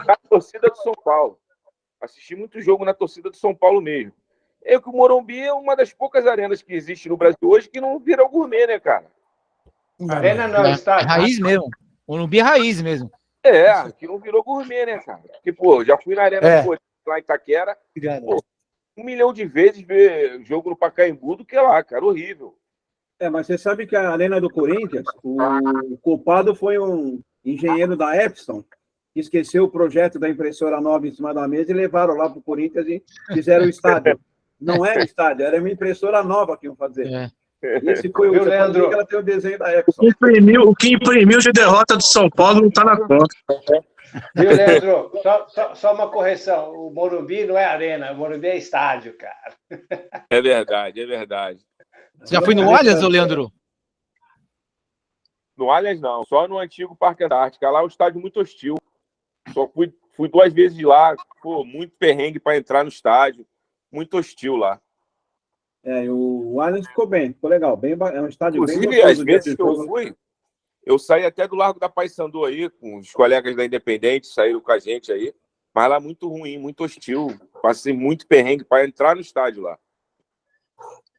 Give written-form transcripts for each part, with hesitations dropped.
Na torcida do São Paulo. Assisti muito jogo na torcida do São Paulo mesmo. É que o Morumbi é uma das poucas arenas que existe no Brasil hoje que não vira gourmet, né, cara? Arena não, estádio. Raiz mesmo. Morumbi é raiz mesmo. Que não virou gourmet, né, cara? Porque, pô, já fui na Arena do Corinthians, lá em Itaquera, pô, 1 milhão de vezes ver jogo no Pacaembu do que lá, cara, horrível. Mas você sabe que a Arena do Corinthians, o culpado foi um engenheiro da Epson, que esqueceu o projeto da impressora nova em cima da mesa e levaram lá para o Corinthians e fizeram o estádio. Não era estádio, era uma impressora nova que iam fazer. Esse foi o Leandro, que ela tem o desenho da Epson. O que imprimiu de derrota do São Paulo não está na conta. Viu, Leandro? Só uma correção. O Morumbi não é arena, o Morumbi é estádio, cara. É verdade, é verdade. Você já foi no Allianz, Leandro? No Allianz, não. Só no antigo Parque Antártica. Lá é um estádio muito hostil. Só fui 2 vezes de lá. Pô, muito perrengue para entrar no estádio. Muito hostil lá. O Allianz ficou bem, ficou legal. É um estádio bem inclusive, gostoso. às vezes que eu fui, eu saí até do Largo da Paissandu aí, com os colegas da Independente, saíram com a gente aí. Mas lá muito ruim, muito hostil. Passei muito perrengue para entrar no estádio lá.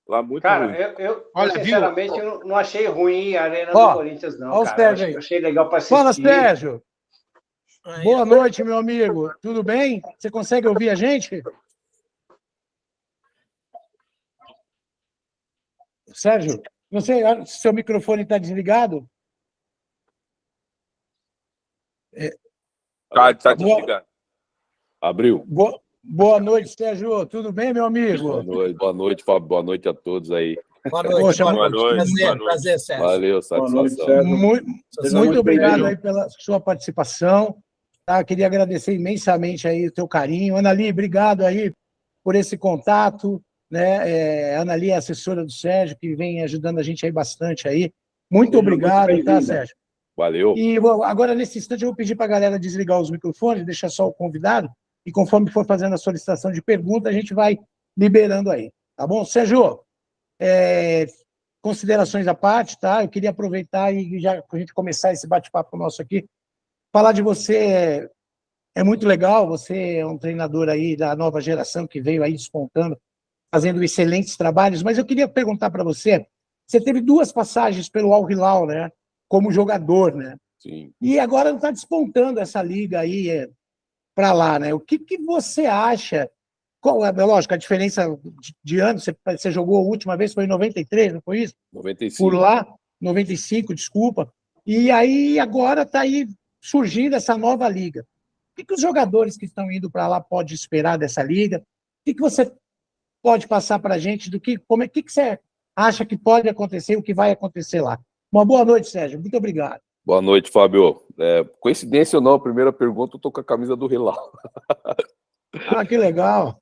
Lá muito ruim. Cara, eu sinceramente, eu não achei ruim a Arena do Corinthians, não, cara. Eu achei legal para assistir. Fala, Sérgio. Boa noite, meu amigo. Tudo bem? Você consegue ouvir a gente? Sérgio, seu microfone está desligado? Tá desligado. Abriu. Boa noite, Sérgio. Tudo bem, meu amigo? Boa noite, Fábio. Boa noite a todos aí. Boa noite. Poxa, boa noite. Prazer, Sérgio. Valeu, satisfação. Muito obrigado aí pela sua participação. Tá? Queria agradecer imensamente aí o teu carinho. Anali, obrigado aí por esse contato. Né? A Anali é assessora do Sérgio, que vem ajudando a gente aí bastante aí. Muito obrigado, tá, Sérgio? Valeu. E agora, nesse instante, eu vou pedir para a galera desligar os microfones, deixar só o convidado, e conforme for fazendo a solicitação de pergunta, a gente vai liberando aí. Tá bom? Sérgio, considerações à parte, tá? Eu queria aproveitar e já para a gente começar esse bate-papo nosso aqui, falar de você é muito legal, você é um treinador aí da nova geração que veio aí despontando, fazendo excelentes trabalhos, mas eu queria perguntar para você, você teve 2 passagens pelo Al Hilal, né? Como jogador, né? Sim. E agora está despontando essa liga aí para lá, né? O que você acha? Qual é, lógico, a diferença de anos? Você jogou a última vez, foi em 93, não foi isso? 95. Por lá, 95, desculpa. E aí agora está aí surgindo essa nova liga. O que os jogadores que estão indo para lá podem esperar dessa liga? O que você pode passar para a gente do que você acha que pode acontecer, o que vai acontecer lá? Uma boa noite, Sérgio. Muito obrigado. Boa noite, Fábio. Coincidência ou não, a primeira pergunta, eu estou com a camisa do Hilal. Que legal.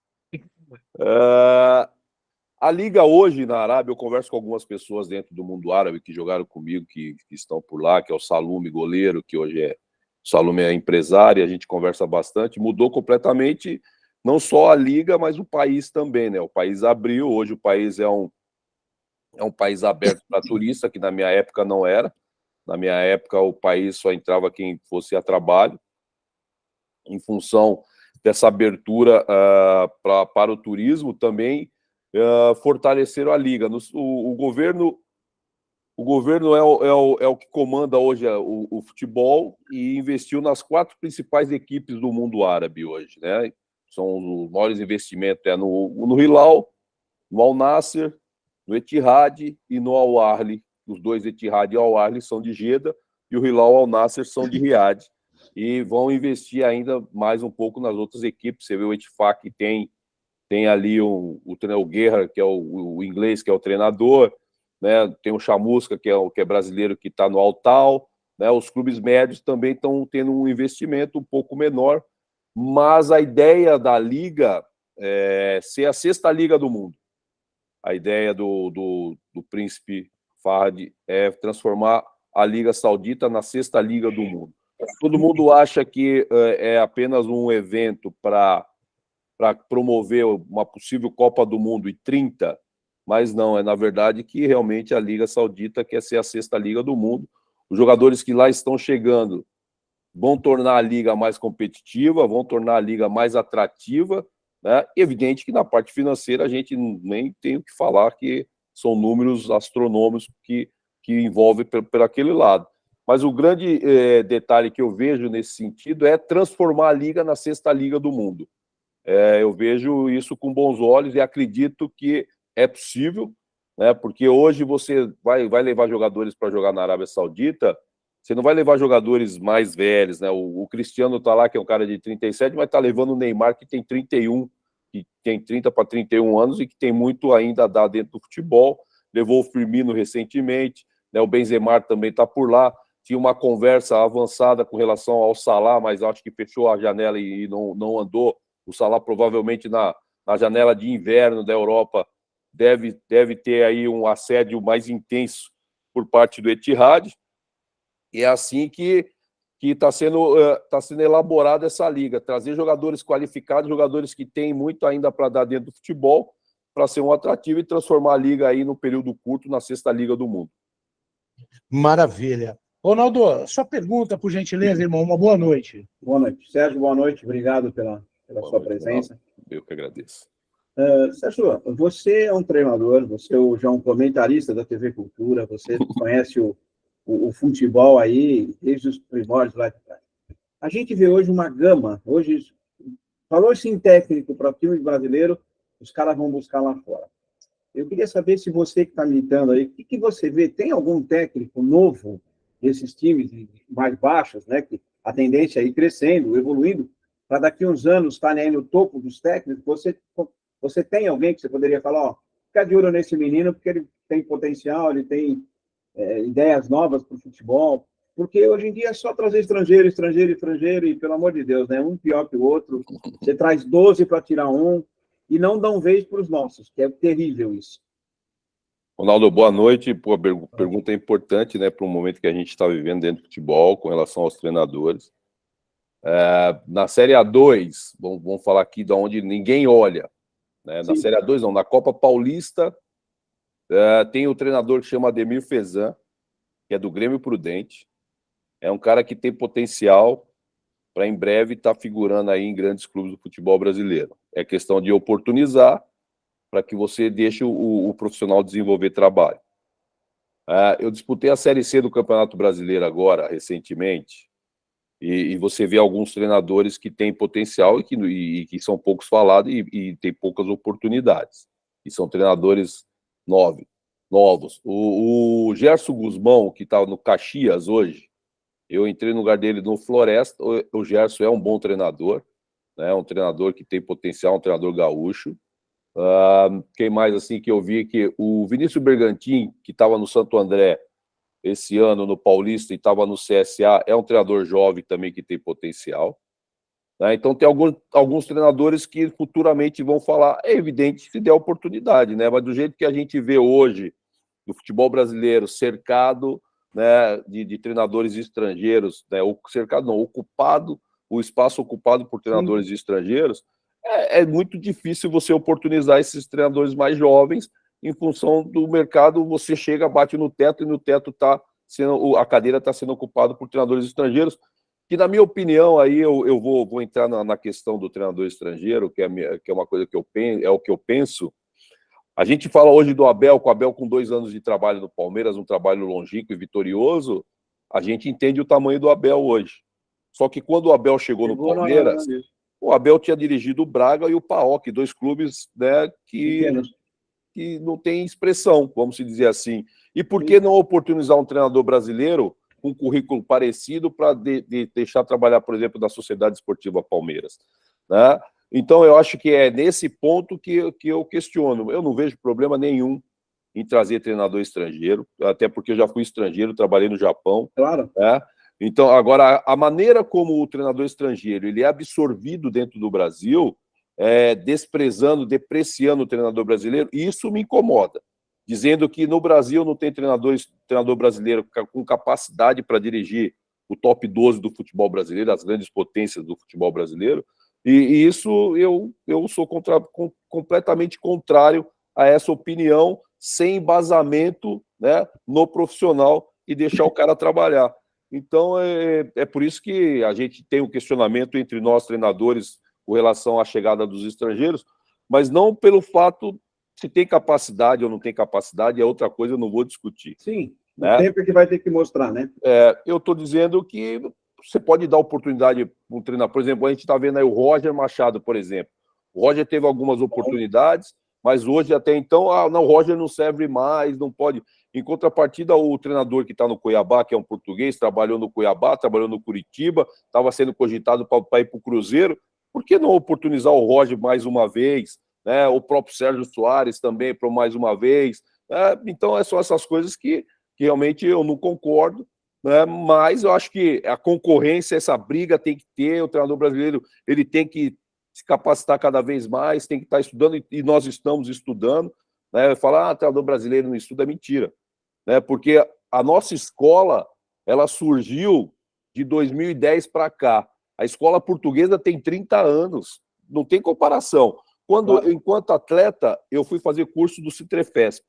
A liga hoje na Arábia, eu converso com algumas pessoas dentro do mundo árabe que jogaram comigo, que estão por lá, que é o Salumi, goleiro, que hoje o Salumi é empresário, a gente conversa bastante, mudou completamente, não só a liga, mas o país também, né? O país abriu, hoje o país é um país aberto para turista, que na minha época não era. Na minha época, o país só entrava quem fosse a trabalho. Em função dessa abertura para o turismo, também fortaleceram a liga. O governo é o que comanda hoje o futebol e investiu nas 4 principais equipes do mundo árabe hoje, né? São os maiores investimentos no Hilal, no Al Nassr, no Etihad e no Al Ahly. Os 2 Etihad e Al Ahly são de Jeddah e o Hilal e Al Nassr são de Riad. E vão investir ainda mais um pouco nas outras equipes. Você vê o Ettifaq tem ali o Guerra, que é o inglês, que é o treinador, né? Tem o Chamusca, que é brasileiro, que está no Al-Tal, né? Os clubes médios também estão tendo um investimento um pouco menor, mas a ideia da liga é ser a 6ª liga do mundo. A ideia do príncipe Fahd é transformar a Liga Saudita na 6ª liga do mundo. Todo mundo acha que é apenas um evento para promover uma possível Copa do Mundo e 30, mas não, na verdade que realmente a Liga Saudita quer ser a 6ª liga do mundo. Os jogadores que lá estão chegando vão tornar a liga mais competitiva, vão tornar a liga mais atrativa, né? Evidente que na parte financeira a gente nem tem o que falar, que são números astronômicos que envolvem por aquele lado. Mas o grande detalhe que eu vejo nesse sentido é transformar a liga na sexta liga do mundo. Eu vejo isso com bons olhos e acredito que é possível, né? Porque hoje você vai levar jogadores para jogar na Arábia Saudita, você não vai levar jogadores mais velhos, né? O Cristiano está lá, que é um cara de 37, mas está levando o Neymar, que tem 31, que tem 30 para 31 anos e que tem muito ainda a dar dentro do futebol. Levou o Firmino recentemente, né? O Benzema também está por lá. Tinha uma conversa avançada com relação ao Salah, mas acho que fechou a janela e não andou. O Salah provavelmente na janela de inverno da Europa deve ter aí um assédio mais intenso por parte do Etihad. E é assim que está sendo elaborada essa liga, trazer jogadores qualificados, jogadores que têm muito ainda para dar dentro do futebol, para ser um atrativo e transformar a liga aí no período curto na sexta liga do mundo. Maravilha. Ronaldo, sua pergunta, por gentileza, irmão. Uma boa noite. Boa noite. Sérgio, boa noite. Obrigado pela sua presença. Eu que agradeço. Sérgio, você é um treinador, você já é um comentarista da TV Cultura, você conhece o futebol aí desde os primórdios lá de trás. A gente vê hoje uma gama, hoje, falou-se em técnico para o time brasileiro, os caras vão buscar lá fora. Eu queria saber se você que está militando aí, o que você vê? Tem algum técnico novo desses times mais baixos, né? Que a tendência é ir crescendo, evoluindo, para daqui a uns anos estarem aí no topo dos técnicos. Você tem alguém que você poderia falar, ó, fica de olho nesse menino, porque ele tem potencial, ele tem ideias novas para o futebol, porque hoje em dia é só trazer estrangeiro, e pelo amor de Deus, né? Um pior que o outro, você traz 12 para tirar um, e não dão vez para os nossos, que é terrível isso. Ronaldo, boa noite. Pô, a pergunta é importante, né, para o momento que a gente está vivendo dentro do futebol, com relação aos treinadores. Na Série A2, vamos falar aqui de onde ninguém olha, né? Na Série A2 não, na Copa Paulista, tem o treinador que chama Ademir Fezan, que é do Grêmio Prudente. É um cara que tem potencial para em breve estar figurando aí em grandes clubes do futebol brasileiro. É questão de oportunizar para que você deixe o profissional desenvolver trabalho. Eu disputei a Série C do Campeonato Brasileiro agora, recentemente, e você vê alguns treinadores que têm potencial e que são poucos falados e têm poucas oportunidades. E são treinadores novos. O Gerson Guzmão, que está no Caxias hoje, eu entrei no lugar dele no Floresta. O Gerson é um bom treinador, né? Um treinador que tem potencial, um treinador gaúcho. Quem mais assim que eu vi que o Vinícius Bergantin, que estava no Santo André esse ano no Paulista e estava no CSA, é um treinador jovem também que tem potencial, né? Então tem alguns treinadores que futuramente vão falar, é evidente se der oportunidade, né? Mas do jeito que a gente vê hoje no futebol brasileiro, cercado, né, de treinadores estrangeiros, né? Cercado não, ocupado, o espaço ocupado por treinadores estrangeiros, é muito difícil você oportunizar esses treinadores mais jovens. Em função do mercado, você chega, bate no teto, e no teto a cadeira está sendo ocupada por treinadores estrangeiros, que, na minha opinião, aí eu vou entrar na questão do treinador estrangeiro, que é uma coisa que é o que eu penso. A gente fala hoje do Abel, com 2 anos de trabalho no Palmeiras, um trabalho longínquo e vitorioso, a gente entende o tamanho do Abel hoje. Só que quando o Abel chegou no Palmeiras, o Abel tinha dirigido o Braga e o PAOK, 2 clubes, né, que não tem expressão, vamos dizer assim. E por que não oportunizar um treinador brasileiro com um currículo parecido para deixar trabalhar, por exemplo, da Sociedade Esportiva Palmeiras, né? Então, eu acho que é nesse ponto que eu questiono. Eu não vejo problema nenhum em trazer treinador estrangeiro, até porque eu já fui estrangeiro, trabalhei no Japão. Claro. Né? Então, agora, a maneira como o treinador estrangeiro ele é absorvido dentro do Brasil, desprezando, depreciando o treinador brasileiro, isso me incomoda. Dizendo que no Brasil não tem treinador brasileiro com capacidade para dirigir o top 12 do futebol brasileiro, as grandes potências do futebol brasileiro, e isso eu sou completamente contrário a essa opinião, sem embasamento, né, no profissional, e deixar o cara trabalhar. Então, é por isso que a gente tem um questionamento entre nós, treinadores, com relação à chegada dos estrangeiros, mas não pelo fato se tem capacidade ou não tem capacidade, é outra coisa, eu não vou discutir. Sim, o Né? tempo é que vai ter que mostrar, né? Eu estou dizendo que você pode dar oportunidade para um treinador. Por exemplo, a gente está vendo aí o Roger Machado, por exemplo. O Roger teve algumas oportunidades, mas hoje até então, não, o Roger não serve mais, não pode. Em contrapartida, o treinador que está no Cuiabá, que é um português, trabalhou no Cuiabá, trabalhou no Curitiba, estava sendo cogitado para ir para o Cruzeiro. Por que não oportunizar o Roger mais uma vez? Né? O próprio Sérgio Soares também para mais uma vez. Então, são essas coisas que realmente eu não concordo, né? Mas eu acho que a concorrência, essa briga tem que ter, o treinador brasileiro ele tem que se capacitar cada vez mais, tem que estar estudando, e nós estamos estudando. Né? Falar, treinador brasileiro não estuda, é mentira. Né? Porque a nossa escola, ela surgiu de 2010 para cá. A escola portuguesa tem 30 anos, não tem comparação. Enquanto atleta, eu fui fazer curso do Citrefesp,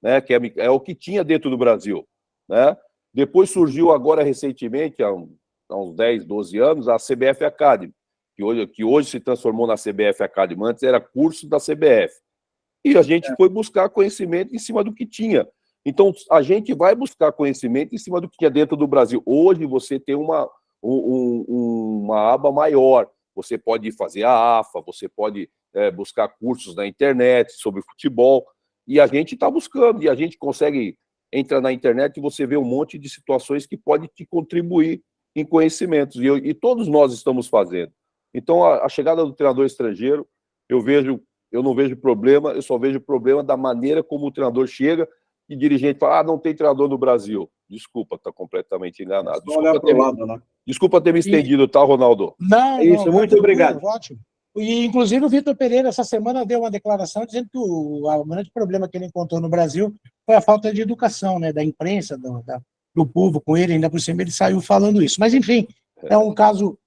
né? Que é o que tinha dentro do Brasil. Né? Depois surgiu agora recentemente, há uns 10, 12 anos, a CBF Academy, que hoje se transformou na CBF Academy, antes era curso da CBF. E a gente foi buscar conhecimento em cima do que tinha. Então, a gente vai buscar conhecimento em cima do que tinha dentro do Brasil. Hoje você tem uma aba maior. Você pode fazer a AFA, você pode buscar cursos na internet sobre futebol, e a gente está buscando, e a gente consegue entrar na internet e você vê um monte de situações que pode te contribuir em conhecimentos, e todos nós estamos fazendo. Então, a chegada do treinador estrangeiro, eu não vejo problema, eu só vejo problema da maneira como o treinador chega, e dirigente fala, não tem treinador no Brasil. Desculpa, está completamente enganado. Desculpa ter me estendido, tá, Ronaldo? Não, isso, muito obrigado. Ótimo. E, inclusive, o Vitor Pereira, essa semana, deu uma declaração dizendo que o grande problema que ele encontrou no Brasil foi a falta de educação, né, da imprensa, do povo com ele, ainda por cima ele saiu falando isso. Mas, enfim, é um caso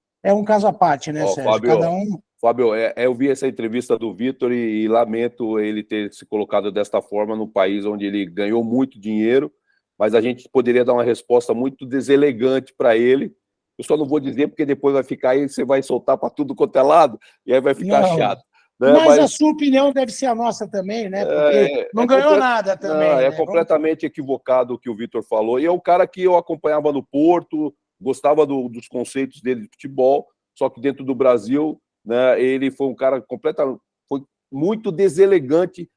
à parte, né, Sérgio? Fábio, cada um... Fábio, eu vi essa entrevista do Vitor e lamento ele ter se colocado desta forma no país onde ele ganhou muito dinheiro, mas a gente poderia dar uma resposta muito deselegante para ele. Eu só não vou dizer porque depois vai ficar aí, você vai soltar para tudo quanto é lado, e aí vai ficar chato. Né? Mas a sua opinião deve ser a nossa também, né? Porque não ganhou nada também. Não, né? É completamente equivocado o que o Vitor falou. E é um cara que eu acompanhava no Porto, gostava dos conceitos dele de futebol, só que dentro do Brasil, né, ele foi um cara foi muito deselegante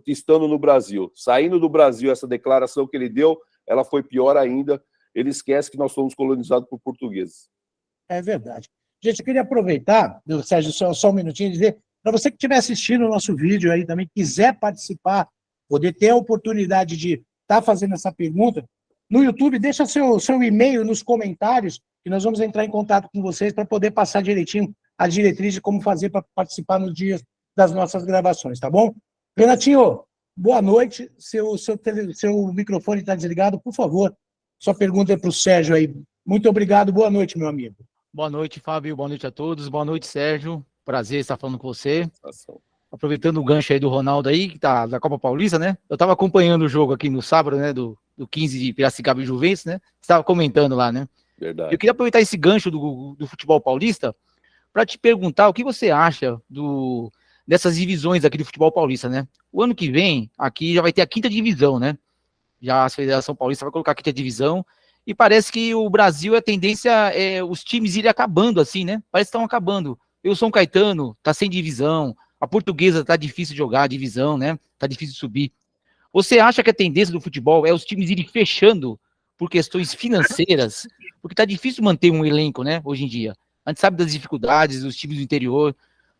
estando no Brasil. Saindo do Brasil, essa declaração que ele deu, ela foi pior ainda. Ele esquece que nós fomos colonizados por portugueses. É verdade. Gente, eu queria aproveitar, Sérgio, só um minutinho, e dizer, para você que estiver assistindo o nosso vídeo aí também, quiser participar, poder ter a oportunidade de estar fazendo essa pergunta, no YouTube, deixa seu e-mail nos comentários, que nós vamos entrar em contato com vocês para poder passar direitinho a diretriz de como fazer para participar nos dias das nossas gravações, tá bom? Renatinho, boa noite. Seu microfone está desligado, por favor. Sua pergunta é para o Sérgio aí. Muito obrigado, boa noite, meu amigo. Boa noite, Fábio, boa noite a todos. Boa noite, Sérgio. Prazer estar falando com você. Aproveitando o gancho aí do Ronaldo aí, que tá da Copa Paulista, né? Eu estava acompanhando o jogo aqui no sábado, né? Do 15 de Piracicaba e Juventus, né? Você estava comentando lá, né? Verdade. Eu queria aproveitar esse gancho do futebol paulista para te perguntar o que você acha dessas divisões aqui do futebol paulista, né? O ano que vem, aqui já vai ter a 5ª divisão, né? Já a Federação Paulista vai colocar a 5ª divisão, e parece que o Brasil, a tendência é os times irem acabando assim, né? Parece que estão acabando. O São Caetano tá sem divisão, a Portuguesa tá difícil de jogar a divisão, né? Tá difícil de subir. Você acha que a tendência do futebol é os times irem fechando por questões financeiras? Porque tá difícil manter um elenco, né, hoje em dia. A gente sabe das dificuldades dos times do interior.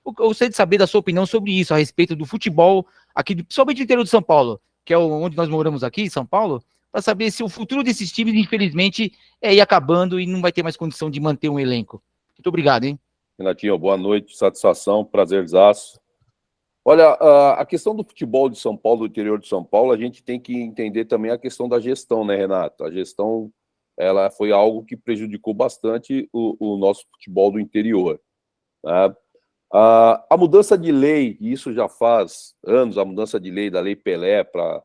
Eu gostaria de saber da sua opinião sobre isso, a respeito do futebol aqui, principalmente do interior de São Paulo, que é onde nós moramos aqui, em São Paulo, para saber se o futuro desses times, infelizmente, é ir acabando e não vai ter mais condição de manter um elenco. Muito obrigado, hein? Renatinho, boa noite, satisfação, prazerzaço. Olha, a questão do futebol de São Paulo, do interior de São Paulo, a gente tem que entender também a questão da gestão, né, Renato? A gestão, ela foi algo que prejudicou bastante o nosso futebol do interior. Né? A mudança de lei, e isso já faz anos, a mudança de lei, da Lei Pelé, para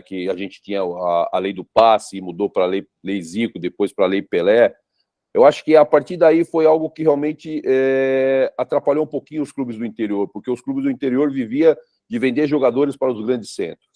que a gente tinha a lei do passe, mudou para a lei Zico, depois para a lei Pelé. Eu acho que a partir daí foi algo que realmente atrapalhou um pouquinho os clubes do interior, porque os clubes do interior viviam de vender jogadores para os grandes centros.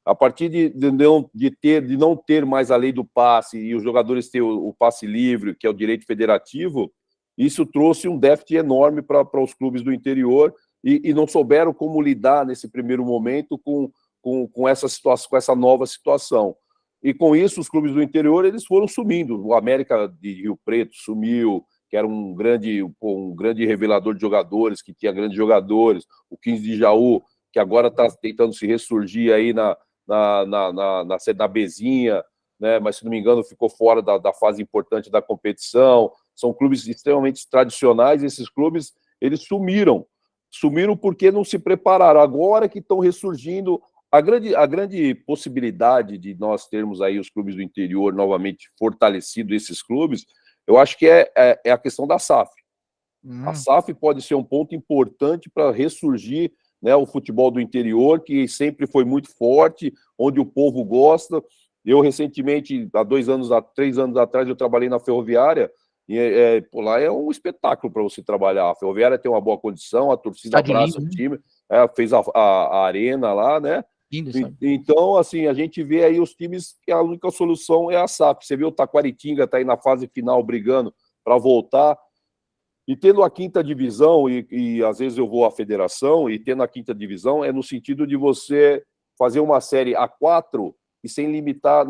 A partir de não ter mais a lei do passe e os jogadores ter o passe livre, que é o direito federativo, isso trouxe um déficit enorme para os clubes do interior e não souberam como lidar nesse primeiro momento com essa situação, com essa nova situação. E com isso, os clubes do interior eles foram sumindo. O América de Rio Preto sumiu, que era um grande revelador de jogadores, que tinha grandes jogadores. O 15 de Jaú, que agora está tentando se ressurgir aí na Bezinha, né? Mas, se não me engano, ficou fora da fase importante da competição. São clubes extremamente tradicionais. Esses clubes eles sumiram porque não se prepararam. Agora que estão ressurgindo. A grande possibilidade de nós termos aí os clubes do interior novamente fortalecidos, esses clubes, eu acho que é a questão da SAF. A SAF pode ser um ponto importante para ressurgir, né, o futebol do interior, que sempre foi muito forte, onde o povo gosta. Eu, recentemente, há 3 anos atrás, eu trabalhei na Ferroviária, e lá é um espetáculo para você trabalhar. A Ferroviária tem uma boa condição, a torcida abraça o time, fez a arena lá, né? Então, assim, a gente vê aí os times que a única solução é a SAF. Você vê o Taquaritinga está aí na fase final brigando para voltar. E tendo a 5ª divisão, e às vezes eu vou à federação, e tendo a 5ª divisão é no sentido de você fazer uma série A4 e sem limitar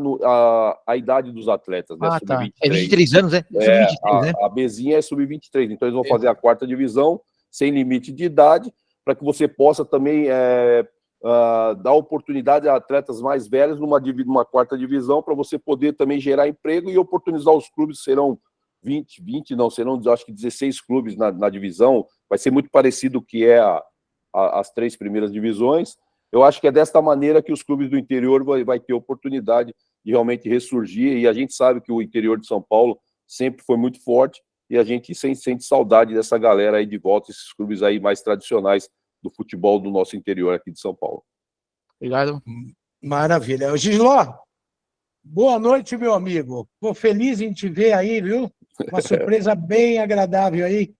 a idade dos atletas, né? Tá. É 23 anos, né? Sub-23, né? A Bezinha é sub-23, então eles vão fazer a 4ª divisão sem limite de idade, para que você possa também dar oportunidade a atletas mais velhos numa 4ª divisão, para você poder também gerar emprego e oportunizar os clubes. Serão 20 não, serão acho que 16 clubes na divisão, vai ser muito parecido o que é as 3 primeiras divisões. Eu acho que é desta maneira que os clubes do interior vai ter oportunidade de realmente ressurgir, e a gente sabe que o interior de São Paulo sempre foi muito forte, e a gente sente saudade dessa galera aí de volta, esses clubes aí mais tradicionais do futebol do nosso interior aqui de São Paulo. Obrigado. Maravilha. Gisló, boa noite, meu amigo. Estou feliz em te ver aí, viu? Uma surpresa bem agradável aí.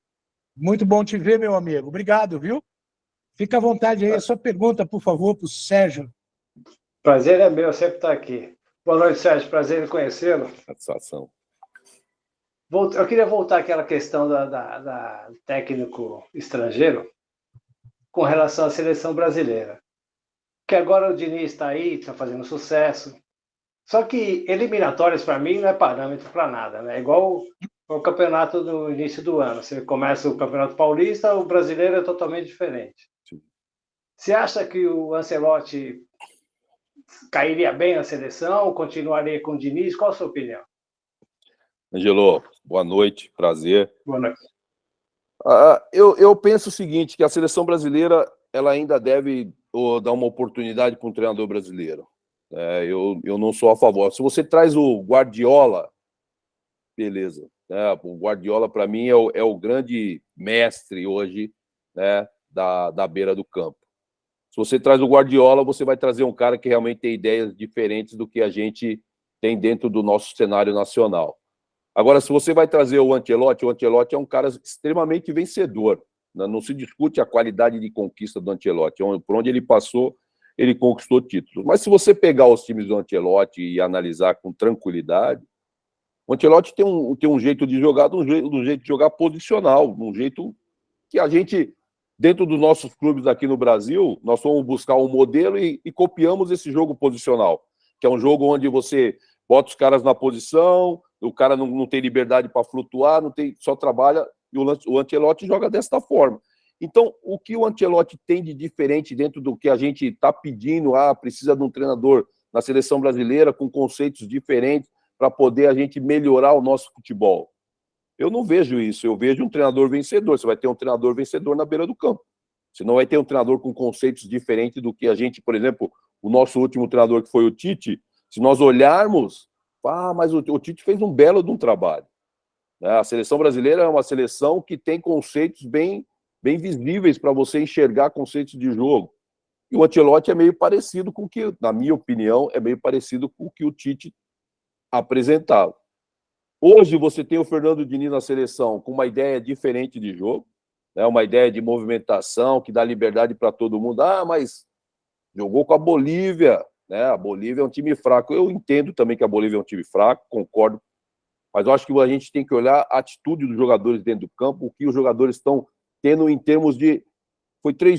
Muito bom te ver, meu amigo. Obrigado, viu? Fica à vontade aí. A sua pergunta, por favor, para o Sérgio. Prazer é meu sempre estar aqui. Boa noite, Sérgio. Prazer em conhecê-lo. Satisfação. Eu queria voltar àquela questão da técnico estrangeiro com relação à seleção brasileira. Que agora o Diniz está aí, está fazendo sucesso. Só que eliminatórias, para mim, não é parâmetro para nada, né? É igual o campeonato do início do ano. Você começa o Campeonato Paulista, o brasileiro é totalmente diferente. Sim. Você acha que o Ancelotti cairia bem na seleção, continuaria com o Diniz? Qual a sua opinião? Angelo, boa noite, prazer. Boa noite. Eu penso o seguinte, que a seleção brasileira ela ainda deve dar uma oportunidade para um treinador brasileiro. Eu não sou a favor. Se você traz o Guardiola, beleza. O Guardiola, para mim, é o grande mestre hoje, né, da beira do campo. Se você traz o Guardiola, você vai trazer um cara que realmente tem ideias diferentes do que a gente tem dentro do nosso cenário nacional. Agora, se você vai trazer o Ancelotti é um cara extremamente vencedor. Não se discute a qualidade de conquista do Ancelotti. Por onde ele passou, ele conquistou títulos. Mas se você pegar os times do Ancelotti e analisar com tranquilidade, o Ancelotti tem um jeito de jogar, um jeito de jogar posicional, um jeito que a gente, dentro dos nossos clubes aqui no Brasil, nós fomos buscar um modelo e copiamos esse jogo posicional, que é um jogo onde você bota os caras na posição, o cara não tem liberdade para flutuar, só trabalha, e o Ancelotti joga desta forma. Então, o que o Ancelotti tem de diferente dentro do que a gente está pedindo, precisa de um treinador na seleção brasileira com conceitos diferentes para poder a gente melhorar o nosso futebol? Eu não vejo isso, eu vejo um treinador vencedor. Você vai ter um treinador vencedor na beira do campo. Você não vai ter um treinador com conceitos diferentes do que a gente, por exemplo, o nosso último treinador, que foi o Tite, se nós olharmos, mas o Tite fez um belo de um trabalho. A seleção brasileira é uma seleção que tem conceitos bem visíveis para você enxergar conceitos de jogo. E o Ancelotti é meio parecido com o que, na minha opinião, é meio parecido com o que o Tite apresentava. Hoje você tem o Fernando Diniz na seleção com uma ideia diferente de jogo, né? Uma ideia de movimentação que dá liberdade para todo mundo. Ah, mas jogou com a Bolívia, né? A Bolívia é um time fraco. Eu entendo também que a Bolívia é um time fraco, concordo, mas eu acho que a gente tem que olhar a atitude dos jogadores dentro do campo, o que os jogadores estão tendo em termos de...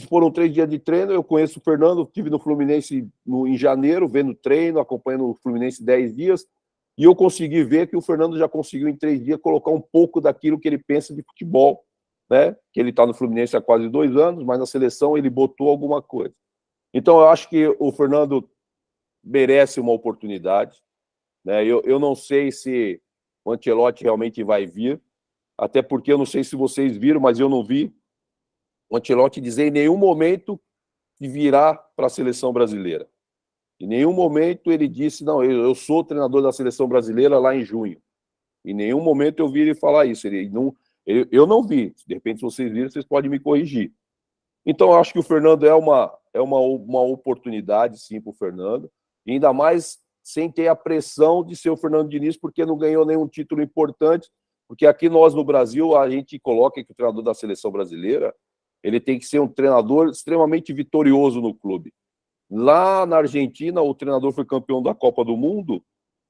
Foram 3 dias de treino. Eu conheço o Fernando, estive no Fluminense em janeiro, vendo treino, acompanhando o Fluminense 10 dias, e eu consegui ver que o Fernando já conseguiu em 3 dias colocar um pouco daquilo que ele pensa de futebol, né? Que ele está no Fluminense há quase 2 anos, mas na seleção ele botou alguma coisa. Então eu acho que o Fernando merece uma oportunidade, né? Eu não sei se o Ancelotti realmente vai vir, até porque eu não sei se vocês viram, mas eu não vi o Ancelotti dizer em nenhum momento que virá para a seleção brasileira. Em nenhum momento ele disse, não, eu sou treinador da seleção brasileira lá em junho. Em nenhum momento eu vi ele falar isso. Eu não vi. De repente, se vocês viram, vocês podem me corrigir. Então, eu acho que o Fernando é uma oportunidade, sim, para o Fernando. E ainda mais sem ter a pressão de ser o Fernando Diniz, porque não ganhou nenhum título importante. Porque aqui nós, no Brasil, a gente coloca que o treinador da seleção brasileira ele tem que ser um treinador extremamente vitorioso no clube. Lá na Argentina, o treinador foi campeão da Copa do Mundo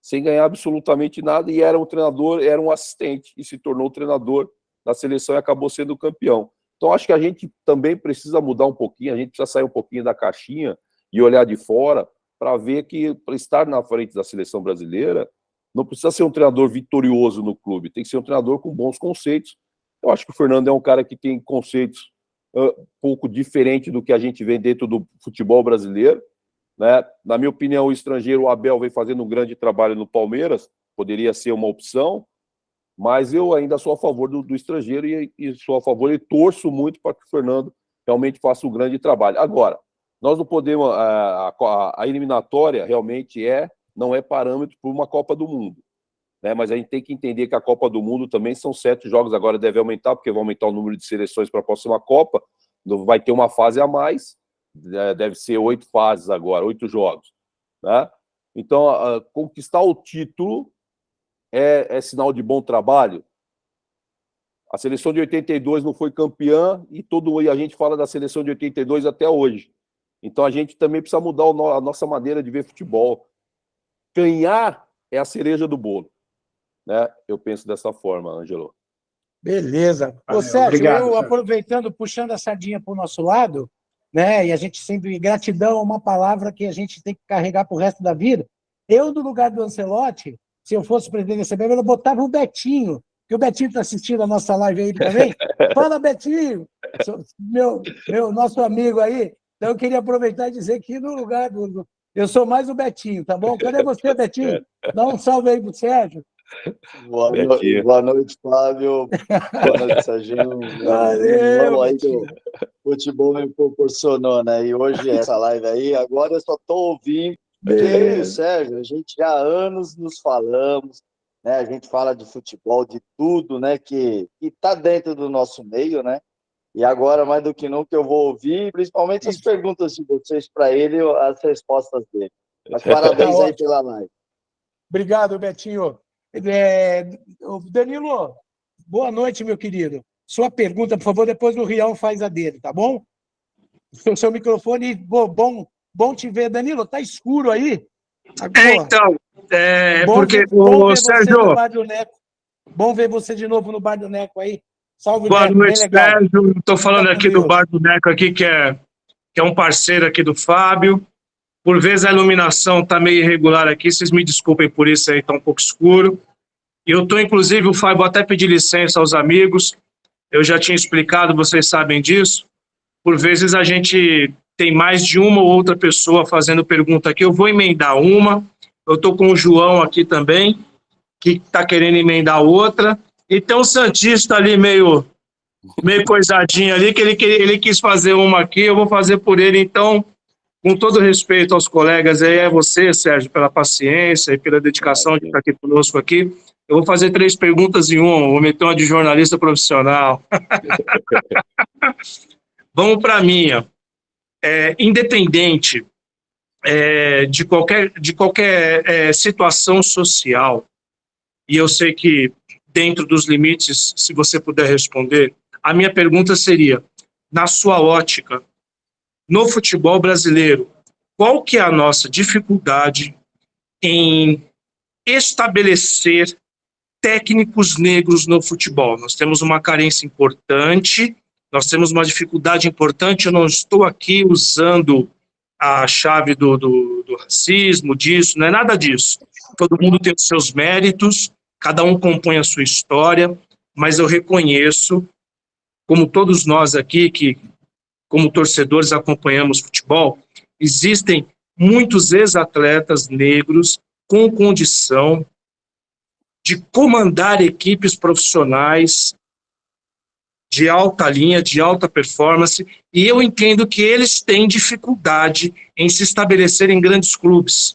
sem ganhar absolutamente nada e era um treinador, era um assistente e se tornou treinador da seleção e acabou sendo campeão. Então, acho que a gente também precisa mudar um pouquinho, a gente precisa sair um pouquinho da caixinha e olhar de fora para ver que, para estar na frente da seleção brasileira, não precisa ser um treinador vitorioso no clube, tem que ser um treinador com bons conceitos. Eu acho que o Fernando é um cara que tem conceitos um pouco diferente do que a gente vê dentro do futebol brasileiro, né? Na minha opinião, o estrangeiro, o Abel, vem fazendo um grande trabalho no Palmeiras, poderia ser uma opção, mas eu ainda sou a favor do estrangeiro e sou a favor e torço muito para que o Fernando realmente faça um grande trabalho. Agora, nós não podemos... A eliminatória realmente não é parâmetro para uma Copa do Mundo, né? Mas a gente tem que entender que a Copa do Mundo também são 7 jogos, agora deve aumentar, porque vai aumentar o número de seleções para a próxima Copa, vai ter uma fase a mais, deve ser 8 fases agora, 8 jogos, né? Então, conquistar o título é sinal de bom trabalho. A seleção de 82 não foi campeã e a gente fala da seleção de 82 até hoje. Então, a gente também precisa mudar a nossa maneira de ver futebol. Ganhar é a cereja do bolo, né? Eu penso dessa forma, Ângelo. Beleza. Ô, Sérgio, obrigado, aproveitando, puxando a sardinha para o nosso lado, né? E a gente sempre, gratidão é uma palavra que a gente tem que carregar para o resto da vida. Eu, no lugar do Ancelotti, se eu fosse presidente da CBF, eu botava o Betinho, que o Betinho está assistindo a nossa live aí também. Fala, Betinho! Nosso amigo aí. Então, eu queria aproveitar e dizer que no lugar do... Eu sou mais o Betinho, tá bom? Cadê você, Betinho? Dá um salve aí pro Sérgio. Boa noite, Flávio. Boa noite, Serginho. Valeu, aí que o futebol me proporcionou, né? E hoje, essa live aí, agora eu só estou ouvindo. Porque eu e o Sérgio, a gente já há anos nos falamos, né? A gente fala de futebol, de tudo, né? Que está dentro do nosso meio, né? E agora, mais do que nunca, eu vou ouvir, principalmente as perguntas de vocês para ele, as respostas dele. Mas parabéns aí pela live. Obrigado, Betinho. Danilo, boa noite, meu querido. Sua pergunta, por favor, depois o Rião faz a dele, tá bom? O seu microfone, bom te ver. Danilo, tá escuro aí? Então, porque o Sérgio... Bom ver você de novo no Bar do Neco aí. Salve, Boa Neco, noite, Sérgio. Estou falando aqui do Bar do Neco, aqui, que é um parceiro aqui do Fábio. Por vezes a iluminação está meio irregular aqui, vocês me desculpem por isso aí, está um pouco escuro. E eu estou, inclusive, o Fábio até pedir licença aos amigos, eu já tinha explicado, vocês sabem disso. Por vezes a gente tem mais de uma ou outra pessoa fazendo pergunta aqui, eu vou emendar uma, eu estou com o João aqui também, que está querendo emendar outra, e tem um Santista ali meio coisadinho ali, que ele quis fazer uma aqui, eu vou fazer por ele, então... Com todo respeito aos colegas, aí é você, Sérgio, pela paciência e pela dedicação de estar aqui conosco aqui. Eu vou fazer 3 perguntas em uma, vou meter uma de jornalista profissional. Vamos para a minha. independente de qualquer situação social, e eu sei que dentro dos limites, se você puder responder, a minha pergunta seria, na sua ótica, no futebol brasileiro, qual que é a nossa dificuldade em estabelecer técnicos negros no futebol? Nós temos uma carência importante, nós temos uma dificuldade importante, eu não estou aqui usando a chave do racismo, disso, não é nada disso. Todo mundo tem os seus méritos, cada um compõe a sua história, mas eu reconheço, como todos nós aqui, que como torcedores acompanhamos futebol, existem muitos ex-atletas negros com condição de comandar equipes profissionais de alta linha, de alta performance, e eu entendo que eles têm dificuldade em se estabelecer em grandes clubes.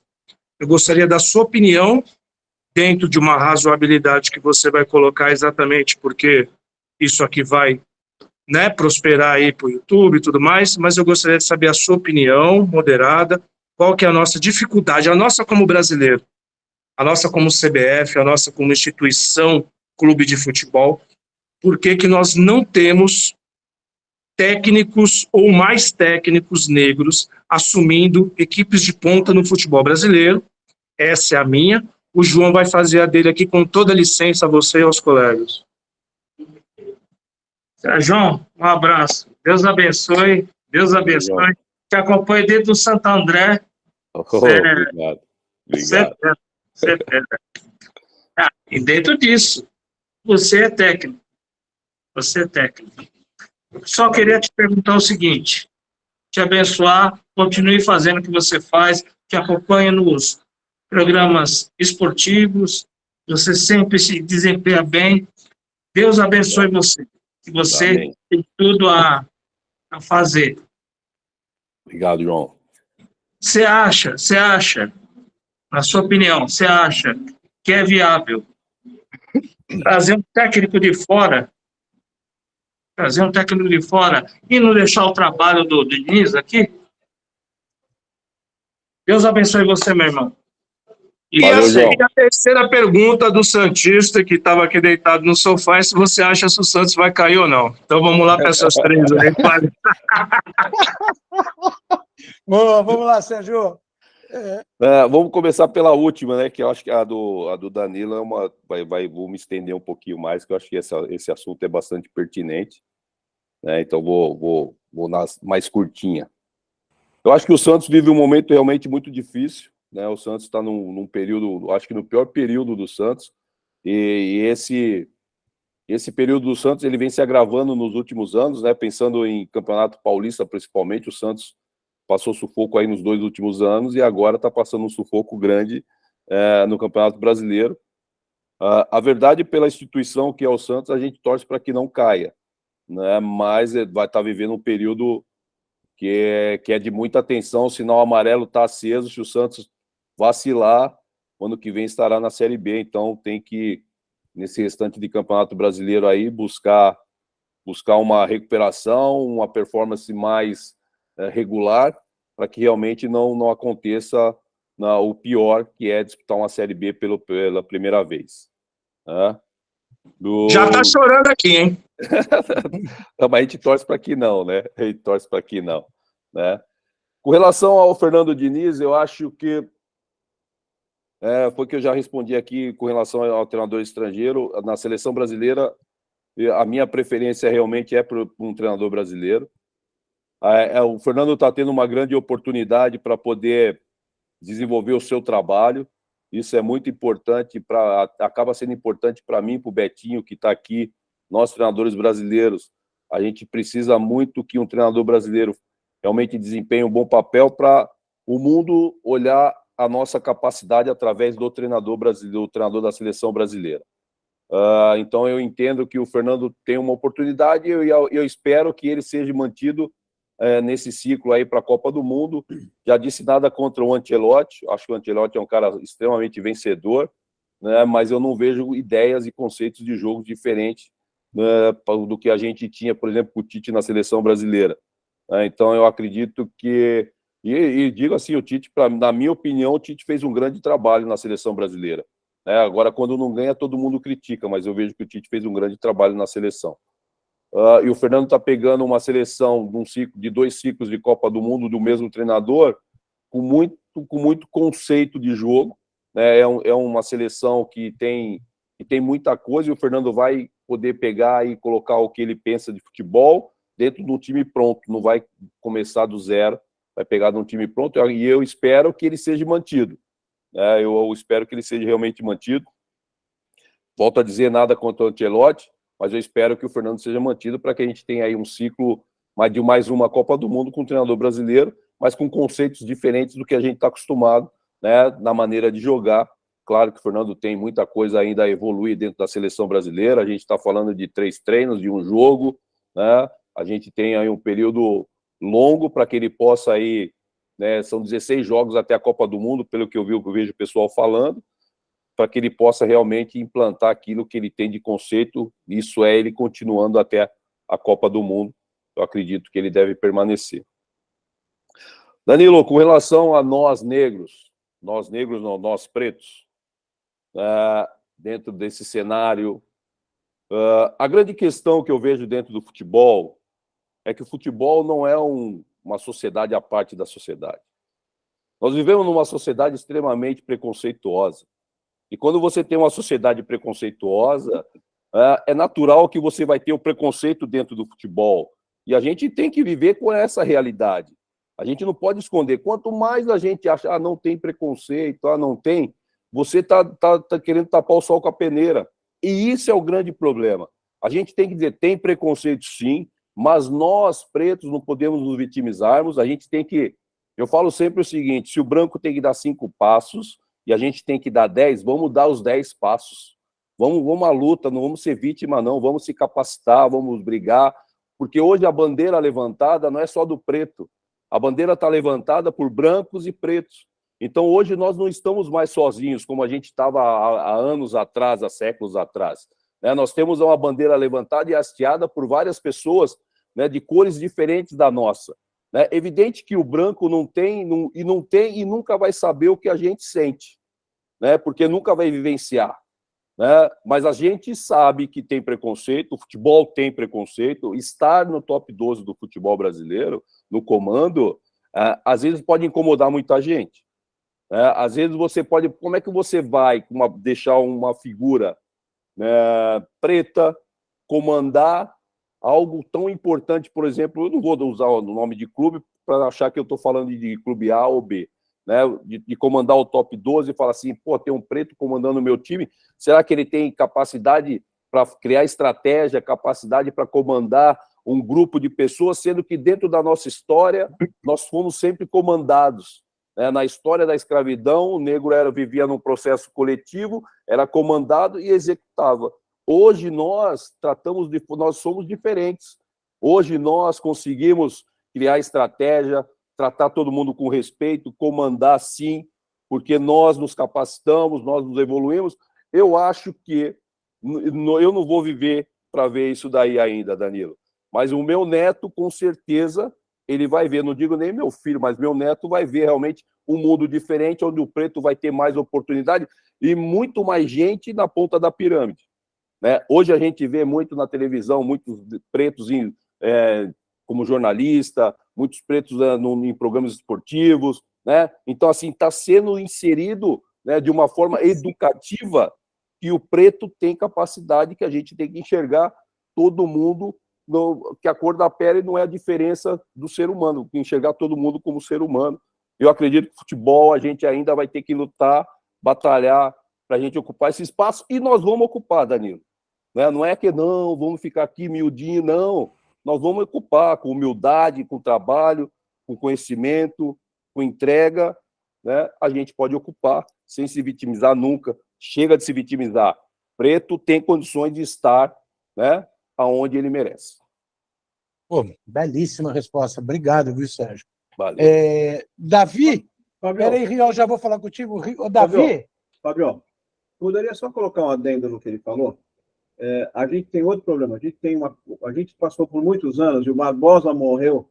Eu gostaria da sua opinião, dentro de uma razoabilidade que você vai colocar exatamente porque isso aqui vai, né, prosperar aí para o YouTube e tudo mais, mas eu gostaria de saber a sua opinião moderada, qual que é a nossa dificuldade, a nossa como brasileiro, a nossa como CBF, a nossa como instituição, clube de futebol, por que nós não temos técnicos ou mais técnicos negros assumindo equipes de ponta no futebol brasileiro? Essa é a minha. O João vai fazer a dele aqui com toda licença a você e aos colegas. João, um abraço. Deus abençoe. Deus abençoe. Te acompanho desde o Santo André. Obrigado. E dentro disso, você é técnico. Você é técnico. Só queria te perguntar o seguinte, te abençoar, continue fazendo o que você faz, te acompanho nos programas esportivos, você sempre se desempenha bem. Deus abençoe você. Que você Amém. tem tudo a fazer. Obrigado, João. Você acha, na sua opinião, você acha que é viável trazer um técnico de fora, e não deixar o trabalho do Diniz aqui? Deus abençoe você, meu irmão. E a terceira pergunta do Santista, que estava aqui deitado no sofá, é se você acha se o Santos vai cair ou não. Então vamos lá para essas três aí. Boa, vamos lá, Sérgio. Vamos começar pela última, né? Que eu acho que a do Danilo é uma. Vou me estender um pouquinho mais, que eu acho que esse assunto é bastante pertinente. Né, então vou mais curtinha. Eu acho que o Santos vive um momento realmente muito difícil. Né, o Santos está num período, acho que no pior período do Santos, e esse período do Santos ele vem se agravando nos últimos anos, né, pensando em Campeonato Paulista principalmente. O Santos passou sufoco aí nos 2 últimos anos e agora está passando um sufoco grande no Campeonato Brasileiro. A verdade, pela instituição que é o Santos, a gente torce para que não caia, né, mas vai estar vivendo um período que é de muita atenção. O sinal amarelo está aceso. Se o Santos vacilar, ano que vem estará na Série B, então tem que, nesse restante de Campeonato Brasileiro aí, buscar uma recuperação, uma performance mais regular, para que realmente não aconteça o pior, que é disputar uma Série B pela primeira vez. Né? Já está chorando aqui, hein? Mas a gente torce para que não, né? A gente torce para que não. Né? Com relação ao Fernando Diniz, eu acho que foi que eu já respondi aqui com relação ao treinador estrangeiro. Na seleção brasileira, a minha preferência realmente é para um treinador brasileiro. O Fernando está tendo uma grande oportunidade para poder desenvolver o seu trabalho. Isso é muito importante, acaba sendo importante para mim, para o Betinho, que está aqui. Nós, treinadores brasileiros, a gente precisa muito que um treinador brasileiro realmente desempenhe um bom papel para o mundo olhar a nossa capacidade através do treinador brasileiro, do treinador da seleção brasileira. Então, eu entendo que o Fernando tem uma oportunidade e eu espero que ele seja mantido nesse ciclo aí para a Copa do Mundo. Já disse nada contra o Ancelotti, acho que o Ancelotti é um cara extremamente vencedor, né, mas eu não vejo ideias e conceitos de jogo diferentes do que a gente tinha, por exemplo, com o Tite na seleção brasileira. né? Então, eu acredito que... E digo assim, o Tite, na minha opinião, o Tite fez um grande trabalho na seleção brasileira, né? Agora, quando não ganha, todo mundo critica, mas eu vejo que o Tite fez um grande trabalho na seleção. E o Fernando está pegando uma seleção de 2 ciclos de Copa do Mundo do mesmo treinador, com muito conceito de jogo, né? É uma seleção que tem muita coisa, e o Fernando vai poder pegar e colocar o que ele pensa de futebol dentro de um time pronto, não vai começar do zero, vai pegar de um time pronto, e eu espero que ele seja mantido, né? Eu espero que ele seja realmente mantido. Volto a dizer, nada contra o Ancelotti, mas eu espero que o Fernando seja mantido para que a gente tenha aí um ciclo de mais uma Copa do Mundo com um treinador brasileiro, mas com conceitos diferentes do que a gente está acostumado, né, na maneira de jogar. Claro que o Fernando tem muita coisa ainda a evoluir dentro da seleção brasileira, a gente está falando de 3 treinos, de um jogo, né? A gente tem aí um período longo para que ele possa aí, né, são 16 jogos até a Copa do Mundo, pelo que eu vejo o pessoal falando, para que ele possa realmente implantar aquilo que ele tem de conceito, isso é ele continuando até a Copa do Mundo. Eu acredito que ele deve permanecer. Danilo, com relação a nós negros não, nós pretos, dentro desse cenário, a grande questão que eu vejo dentro do futebol é que o futebol não é uma sociedade à parte da sociedade. Nós vivemos numa sociedade extremamente preconceituosa. E quando você tem uma sociedade preconceituosa, é natural que você vai ter o preconceito dentro do futebol. E a gente tem que viver com essa realidade. A gente não pode esconder. Quanto mais a gente acha, não tem preconceito, não tem, você tá querendo tapar o sol com a peneira. E isso é o grande problema. A gente tem que dizer, tem preconceito sim, mas nós, pretos, não podemos nos vitimizarmos. A gente tem que... Eu falo sempre o seguinte, se o branco tem que dar 5 passos e a gente tem que dar 10, vamos dar os 10 passos. Vamos à luta, não vamos ser vítima, não. Vamos se capacitar, vamos brigar. Porque hoje a bandeira levantada não é só do preto. A bandeira está levantada por brancos e pretos. Então, hoje, nós não estamos mais sozinhos, como a gente estava há anos atrás, há séculos atrás. Nós temos uma bandeira levantada e hasteada por várias pessoas, né, de cores diferentes da nossa. É evidente que o branco não tem e nunca vai saber o que a gente sente, né, porque nunca vai vivenciar. Né? Mas a gente sabe que tem preconceito, o futebol tem preconceito, estar no top 12 do futebol brasileiro, no comando, às vezes pode incomodar muita gente. Às vezes você pode... Como é que você vai deixar uma figura, né, preta comandar algo tão importante, por exemplo, eu não vou usar o nome de clube para achar que eu estou falando de clube A ou B, né, de comandar o top 12 e falar assim, pô, tem um preto comandando o meu time, será que ele tem capacidade para criar estratégia, capacidade para comandar um grupo de pessoas, sendo que dentro da nossa história nós fomos sempre comandados. Na história da escravidão, o negro vivia num processo coletivo, era comandado e executava. Hoje nós somos diferentes. Hoje nós conseguimos criar estratégia, tratar todo mundo com respeito, comandar sim, porque nós nos capacitamos, nós nos evoluímos. Eu acho que eu não vou viver para ver isso daí ainda, Danilo. Mas o meu neto, com certeza, ele vai ver, não digo nem meu filho, mas meu neto vai ver realmente um mundo diferente, onde o preto vai ter mais oportunidade e muito mais gente na ponta da pirâmide. Né? Hoje a gente vê muito na televisão, muitos pretos como jornalista, muitos pretos em programas esportivos, né? Então, assim, está sendo inserido, né, de uma forma educativa que o preto tem capacidade, que a gente tem que enxergar todo mundo, que a cor da pele não é a diferença do ser humano, enxergar todo mundo como ser humano. Eu acredito que o futebol a gente ainda vai ter que lutar, batalhar para a gente ocupar esse espaço, e nós vamos ocupar, Danilo. Não é que não, vamos ficar aqui miudinho, não. Nós vamos ocupar com humildade, com trabalho, com conhecimento, com entrega, né? A gente pode ocupar sem se vitimizar nunca. Chega de se vitimizar. Preto tem condições de estar, né, aonde ele merece. Pô, belíssima resposta. Obrigado, viu, Sérgio? Valeu. Davi, peraí, Riol, já vou falar contigo. Davi? Fabio, poderia só colocar um adendo no que ele falou? A gente tem outro problema. A gente passou por muitos anos, e o Barbosa morreu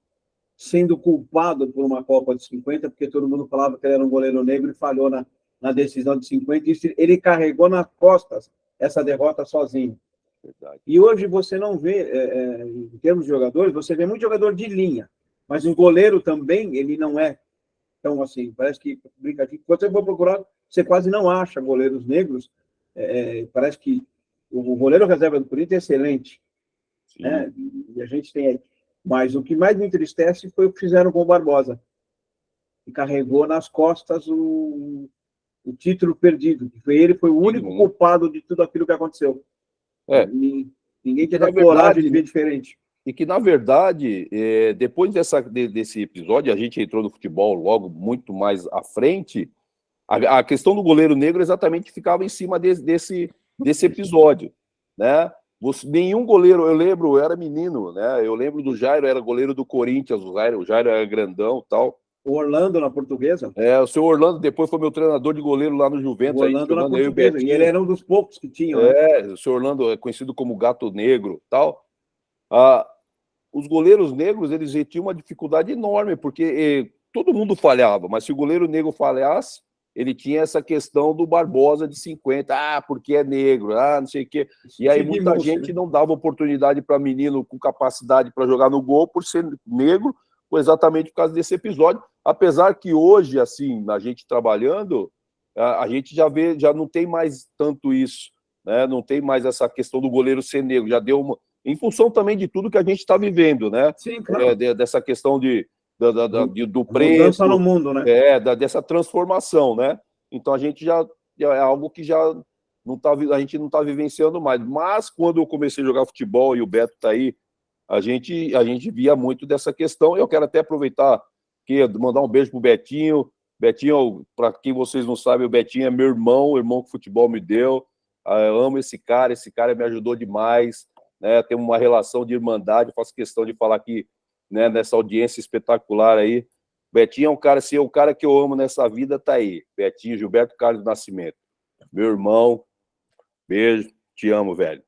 sendo culpado por uma Copa de 50, porque todo mundo falava que ele era um goleiro negro e falhou na decisão de 50, e ele carregou nas costas essa derrota sozinho. Verdade. E hoje você não vê, em termos de jogadores, você vê muito jogador de linha, mas um goleiro também, ele não é tão assim, parece que, quando você for procurar, você quase não acha goleiros negros, parece que o goleiro reserva do Corinthians é excelente, né? E a gente tem aí. Mas o que mais me entristece foi o que fizeram com o Barbosa, que carregou nas costas o título perdido, que ele foi o único culpado de tudo aquilo que aconteceu. Ninguém teve coragem de ver diferente. E que, na verdade, depois desse episódio, a gente entrou no futebol logo muito mais à frente, a questão do goleiro negro exatamente ficava em cima desse episódio, né? Nenhum goleiro, eu lembro, eu era menino, né? Eu lembro do Jairo, era goleiro do Corinthians, o Jairo era grandão e tal. O Orlando na Portuguesa? O seu Orlando depois foi meu treinador de goleiro lá no Juventus. O Orlando na Portuguesa, e ele era um dos poucos que tinham. O seu Orlando é conhecido como Gato Negro e tal. Os goleiros negros, eles tinham uma dificuldade enorme, porque todo mundo falhava, mas se o goleiro negro falhasse, ele tinha essa questão do Barbosa de 50, porque é negro, não sei o quê. E aí muita gente não dava oportunidade para menino com capacidade para jogar no gol por ser negro, exatamente por causa desse episódio. Apesar que hoje, assim, a gente trabalhando, a gente já não tem mais tanto isso, né? Não tem mais essa questão do goleiro ser negro, já deu uma... Em função também de tudo que a gente está vivendo, né? Sim, claro. Dessa questão do preço, no mundo, né? Dessa transformação, né? Então a gente já é algo que já não tá, a gente não está vivenciando mais. Mas quando eu comecei a jogar futebol e o Beto está aí, a gente via muito dessa questão. Eu quero até aproveitar que mandar um beijo pro Betinho. Betinho, para quem vocês não sabem, o Betinho é meu irmão, o irmão que o futebol me deu. Eu amo esse cara me ajudou demais, né? Tem uma relação de irmandade. Eu faço questão de falar aqui, né, nessa audiência espetacular aí. Betinho é um cara, se é o cara que eu amo nessa vida, tá aí. Betinho, Gilberto Carlos Nascimento. Meu irmão, beijo, te amo, velho.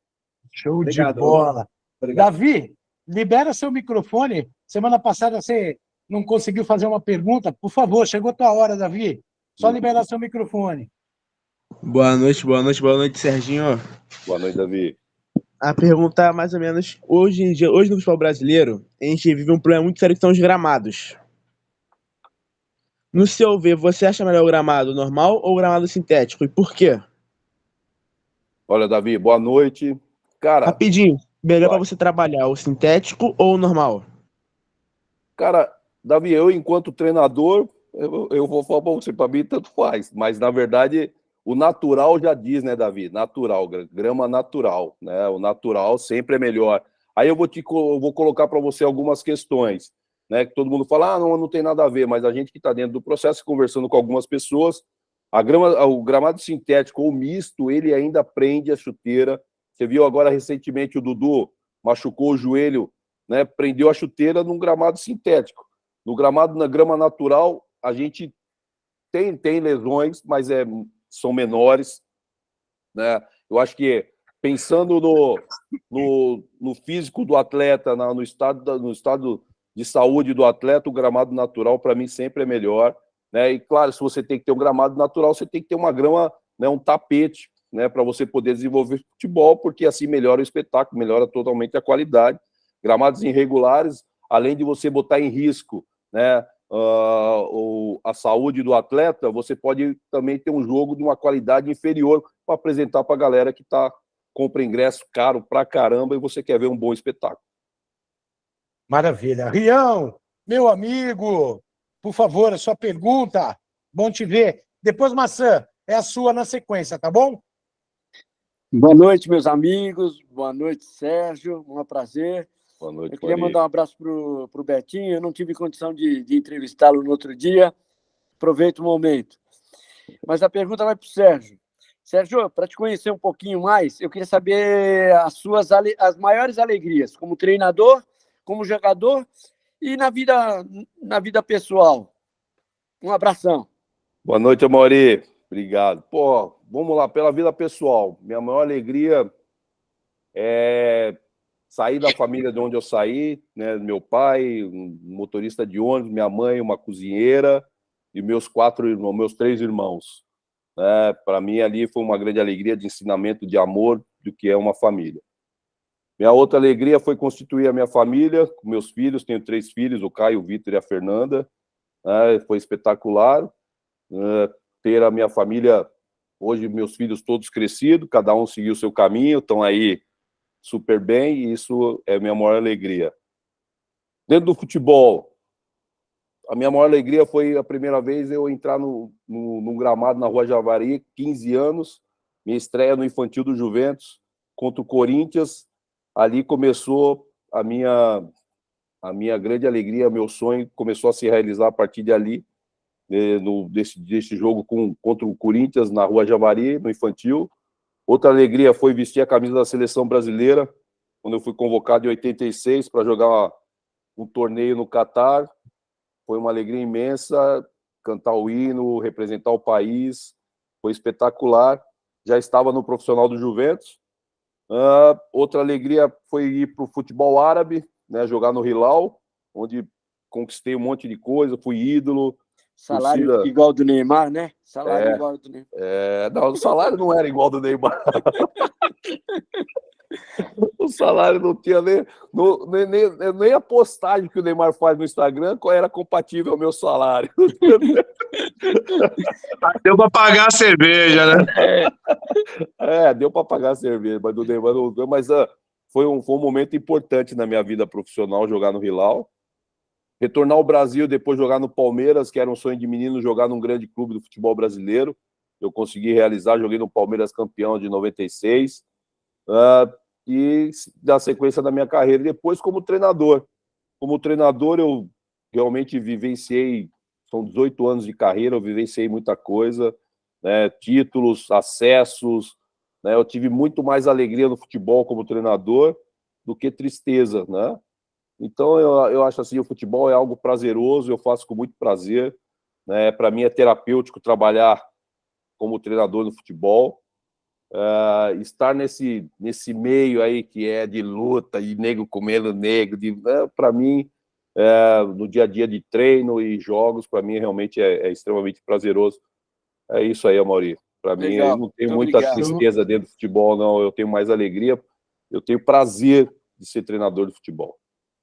Show de bola. Obrigado. Davi, libera seu microfone. Semana passada você não conseguiu fazer uma pergunta. Por favor, chegou a tua hora, Davi. Só liberar seu microfone. Boa noite, Serginho. Boa noite, Davi. A pergunta é mais ou menos, hoje no futebol brasileiro, a gente vive um problema muito sério que são os gramados. No seu ver, você acha melhor o gramado normal ou o gramado sintético? E por quê? Olha, Davi, boa noite. Cara, rapidinho, melhor para você trabalhar o sintético ou o normal? Cara, Davi, eu enquanto treinador, eu vou falar para você, para mim tanto faz, mas na verdade o natural já diz, né, Davi? Natural, grama natural, né? O natural sempre é melhor. Aí eu vou colocar para você algumas questões, né? Que todo mundo fala, não tem nada a ver, mas a gente que está dentro do processo, conversando com algumas pessoas, o gramado sintético ou misto, ele ainda prende a chuteira. Você viu agora recentemente o Dudu machucou o joelho, né? Prendeu a chuteira num gramado sintético. No gramado, na grama natural, a gente tem lesões, mas são menores, né? Eu acho que pensando no físico do atleta, no estado de saúde do atleta, o gramado natural para mim sempre é melhor, né? E claro, se você tem que ter um gramado natural, você tem que ter uma grama, né, um tapete, né, para você poder desenvolver futebol, porque assim melhora o espetáculo, melhora totalmente a qualidade. Gramados irregulares, além de você botar em risco, né, a saúde do atleta, você pode também ter um jogo de uma qualidade inferior para apresentar para a galera que compra ingresso caro pra caramba e você quer ver um bom espetáculo. Maravilha. Rião, meu amigo, por favor, a sua pergunta. Bom te ver. Depois, Maçã, é a sua na sequência, tá bom? Boa noite, meus amigos. Boa noite, Sérgio. Um prazer. Boa noite, eu queria mandar um abraço para o Betinho. Eu não tive condição de entrevistá-lo no outro dia. Aproveito o momento. Mas a pergunta vai para o Sérgio. Sérgio, para te conhecer um pouquinho mais, eu queria saber as maiores alegrias como treinador, como jogador e na vida pessoal. Um abração. Boa noite, Amaury. Obrigado. Vamos lá, pela vida pessoal. Minha maior alegria é saí da família de onde eu saí, né? Meu pai, um motorista de ônibus, minha mãe, uma cozinheira, e meus 3 irmãos. Para mim, ali foi uma grande alegria de ensinamento, de amor, do que é uma família. Minha outra alegria foi constituir a minha família, com meus filhos, tenho 3 filhos, o Caio, o Vitor e a Fernanda. Foi espetacular. Ter a minha família, hoje meus filhos todos crescidos, cada um seguiu o seu caminho, estão aí super bem, e isso é a minha maior alegria. Dentro do futebol, a minha maior alegria foi a primeira vez eu entrar num gramado na Rua Javari, 15 anos, minha estreia no infantil do Juventus, contra o Corinthians. Ali começou a minha grande alegria, meu sonho começou a se realizar a partir de ali, desse jogo contra o Corinthians na Rua Javari, no infantil. Outra alegria foi vestir a camisa da seleção brasileira, quando eu fui convocado em 86 para jogar um torneio no Catar. Foi uma alegria imensa, cantar o hino, representar o país, foi espetacular. Já estava no profissional do Juventus. Outra alegria foi ir para o futebol árabe, né, jogar no Hilal, onde conquistei um monte de coisa, fui ídolo. Salário torcida... igual do Neymar, né? Salário igual do Neymar. Não, o salário não era igual do Neymar. O salário não tinha nem a postagem que o Neymar faz no Instagram era compatível ao meu salário. Deu para pagar a cerveja, né? Deu para pagar a cerveja, mas do Neymar não deu. Mas foi um momento importante na minha vida profissional jogar no Hilal. Retornar ao Brasil, depois jogar no Palmeiras, que era um sonho de menino, jogar num grande clube do futebol brasileiro. Eu consegui realizar, joguei no Palmeiras campeão de 96. E da sequência da minha carreira, depois como treinador. Como treinador, eu realmente vivenciei, são 18 anos de carreira, eu vivenciei muita coisa, né, títulos, acessos, né, eu tive muito mais alegria no futebol como treinador do que tristeza, né? Então, eu acho assim, o futebol é algo prazeroso, eu faço com muito prazer, né? Para mim é terapêutico trabalhar como treinador no futebol. Estar nesse meio aí que é de luta, de nego comendo nego, para mim, no dia a dia de treino e jogos, para mim realmente é extremamente prazeroso. É isso aí, Amaury. Para mim, eu não tenho muita tristeza dentro do futebol, não. Eu tenho mais alegria, eu tenho prazer de ser treinador de futebol.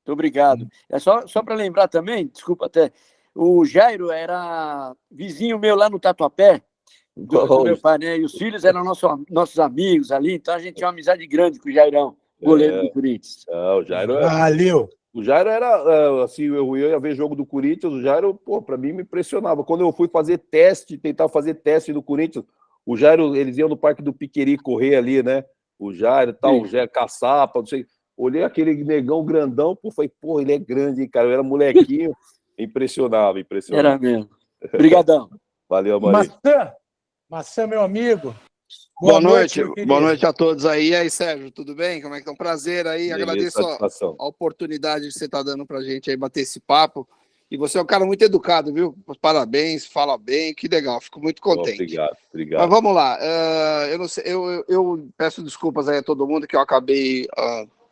Muito obrigado. É só para lembrar também, desculpa até, o Jairo era vizinho meu lá no Tatuapé, do meu pai, né? E os filhos eram nossos amigos ali, então a gente tinha uma amizade grande com o Jairão, goleiro do Corinthians. O Jairo Valeu! O Jairo era, assim, eu ia ver jogo do Corinthians, o Jairo, para mim me impressionava. Quando eu fui fazer teste, tentar fazer teste do Corinthians, o Jairo, eles iam no Parque do Piqueri correr ali, né? O Jairo e tal, o Jairo Caçapa, não sei. Olhei aquele negão grandão, falei, ele é grande, hein, cara? Eu era molequinho, impressionava. Era mesmo. Obrigadão. Valeu, Maria. Maçã, meu amigo. Boa noite a todos aí. E aí, Sérgio, tudo bem? Como é que tá? Um prazer aí. Beleza, agradeço a oportunidade que você está dando pra gente aí bater esse papo. E você é um cara muito educado, viu? Parabéns, fala bem, que legal, fico muito contente. Obrigado. Mas vamos lá. Eu não sei, eu peço desculpas aí a todo mundo que eu acabei,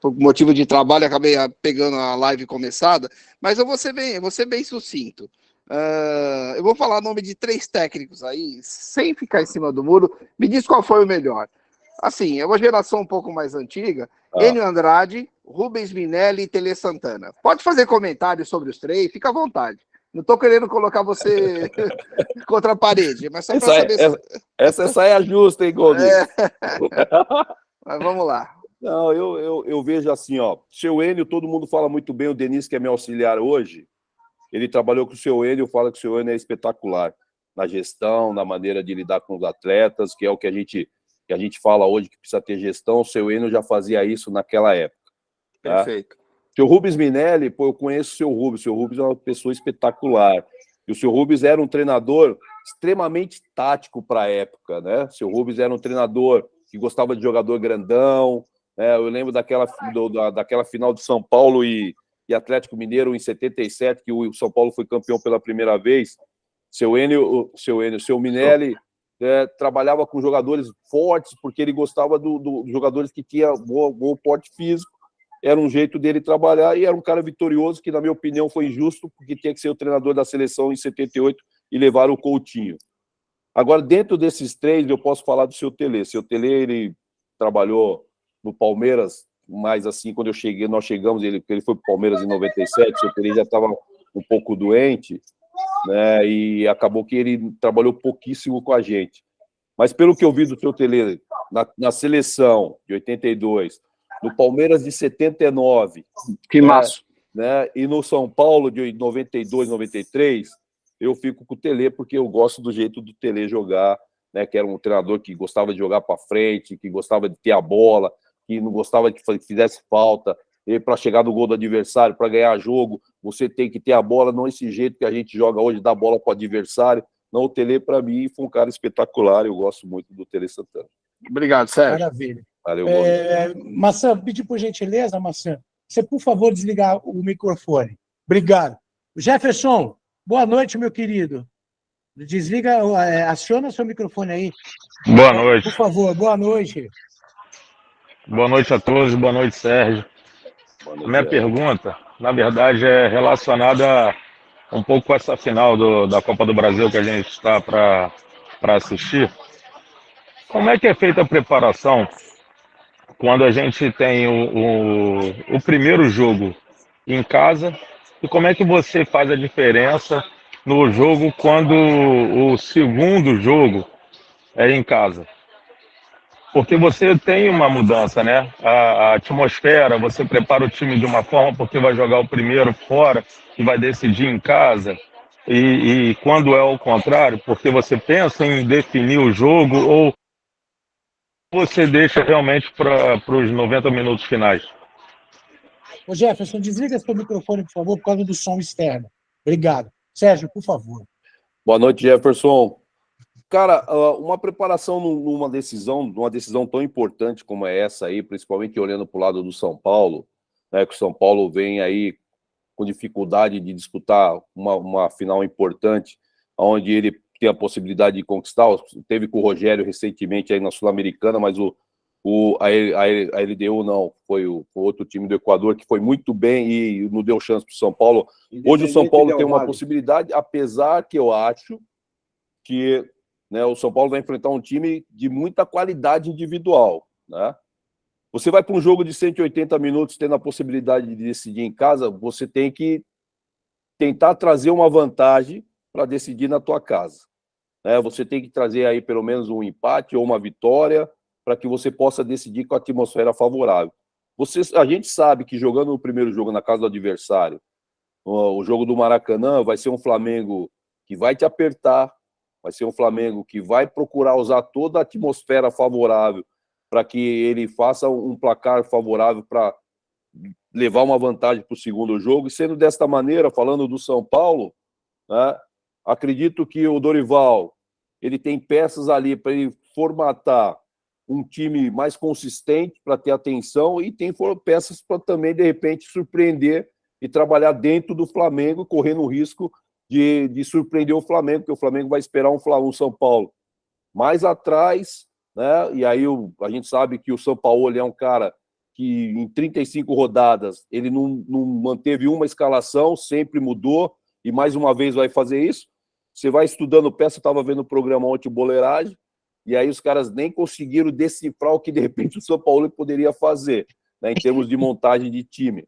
por motivo de trabalho, acabei pegando a live começada, mas eu vou ser bem sucinto. Eu vou falar o nome de 3 técnicos aí, sem ficar em cima do muro. Me diz qual foi o melhor. Assim, é uma geração um pouco mais antiga. Enio Andrade, Rubens Minelli e Tele Santana. Pode fazer comentários sobre os 3, fica à vontade. Não estou querendo colocar você contra a parede, mas só para saber... Essa é saia justa, hein, Gomes? Mas vamos lá. Não, eu vejo assim, ó. Seu Enio, todo mundo fala muito bem, o Denis, que é meu auxiliar hoje, ele trabalhou com o seu Enio, fala que o seu Enio é espetacular na gestão, na maneira de lidar com os atletas, que é o que a gente fala hoje, que precisa ter gestão. O seu Enio já fazia isso naquela época. Tá? Perfeito. Seu Rubens Minelli, eu conheço o seu Rubens. O seu Rubens é uma pessoa espetacular. E o seu Rubens era um treinador extremamente tático para a época, né? O seu Rubens era um treinador que gostava de jogador grandão. Eu lembro daquela final de São Paulo e Atlético Mineiro em 77, que o São Paulo foi campeão pela primeira vez. Seu Minelli trabalhava com jogadores fortes, porque ele gostava dos jogadores que tinham bom porte físico. era um jeito dele trabalhar e era um cara vitorioso, que na minha opinião foi injusto, porque tinha que ser o treinador da seleção em 78 e levar o Coutinho. Agora, dentro desses três, eu posso falar do Seu Tele. Seu Tele, ele trabalhou no Palmeiras, mas assim, quando nós chegamos, ele foi para o Palmeiras em 97, o Seu Tele já estava um pouco doente, né, e acabou que ele trabalhou pouquíssimo com a gente. Mas pelo que eu vi do Seu Tele na seleção de 82, no Palmeiras de 79, que massa, né, e no São Paulo de 92, 93, eu fico com o Tele, porque eu gosto do jeito do Tele jogar, né, que era um treinador que gostava de jogar para frente, que gostava de ter a bola, que não gostava que fizesse falta, e para chegar no gol do adversário, para ganhar jogo, você tem que ter a bola, não esse jeito que a gente joga hoje, dar bola para o adversário. Não, o Tele, para mim, foi um cara espetacular, eu gosto muito do Tele Santana. Obrigado, Sérgio. Maravilha. Valeu, Maçã, pedir por gentileza, Maçã, você, por favor, desligar o microfone. Obrigado. Jefferson, boa noite, meu querido. Desliga, aciona seu microfone aí. Boa noite. Por favor, boa noite. Boa noite a todos, boa noite, Sérgio. Minha pergunta, na verdade, é relacionada um pouco com essa final da Copa do Brasil que a gente está para assistir. Como é que é feita a preparação quando a gente tem o primeiro jogo em casa e como é que você faz a diferença no jogo quando o segundo jogo é em casa? Porque você tem uma mudança, né? A atmosfera, você prepara o time de uma forma porque vai jogar o primeiro fora e vai decidir em casa. E quando é o contrário, porque você pensa em definir o jogo ou você deixa realmente para os 90 minutos finais? Ô Jefferson, desliga seu microfone, por favor, por causa do som externo. Obrigado. Sérgio, por favor. Boa noite, Jefferson. Cara, uma preparação numa decisão tão importante como é essa aí, principalmente olhando para o lado do São Paulo, né, que o São Paulo vem aí com dificuldade de disputar uma final importante, onde ele tem a possibilidade de conquistar. Teve com o Rogério recentemente aí na Sul-Americana, mas a LDU não, foi o outro time do Equador que foi muito bem e não deu chance para o São Paulo. Hoje o São Paulo tem uma possibilidade, apesar que eu acho que, né, o São Paulo vai enfrentar um time de muita qualidade individual, né? Você vai para um jogo de 180 minutos tendo a possibilidade de decidir em casa, você tem que tentar trazer uma vantagem para decidir na tua casa, né? Você tem que trazer aí pelo menos um empate ou uma vitória para que você possa decidir com a atmosfera favorável. A gente sabe que jogando no primeiro jogo na casa do adversário, o jogo do Maracanã vai ser um Flamengo que vai te apertar, vai ser um Flamengo que vai procurar usar toda a atmosfera favorável para que ele faça um placar favorável para levar uma vantagem para o segundo jogo. E sendo desta maneira, falando do São Paulo, né, acredito que o Dorival ele tem peças ali para ele formatar um time mais consistente para ter atenção e tem peças para também, de repente, surpreender e trabalhar dentro do Flamengo, correndo o risco de surpreender o Flamengo, porque o Flamengo vai esperar um São Paulo mais atrás, né? E aí a gente sabe que o São Paulo é um cara que em 35 rodadas ele não manteve uma escalação, sempre mudou e mais uma vez vai fazer isso. Você vai estudando peça, eu estava vendo o programa ontem, o Boleiragem, e aí os caras nem conseguiram decifrar o que de repente o São Paulo poderia fazer, né, em termos de montagem de time.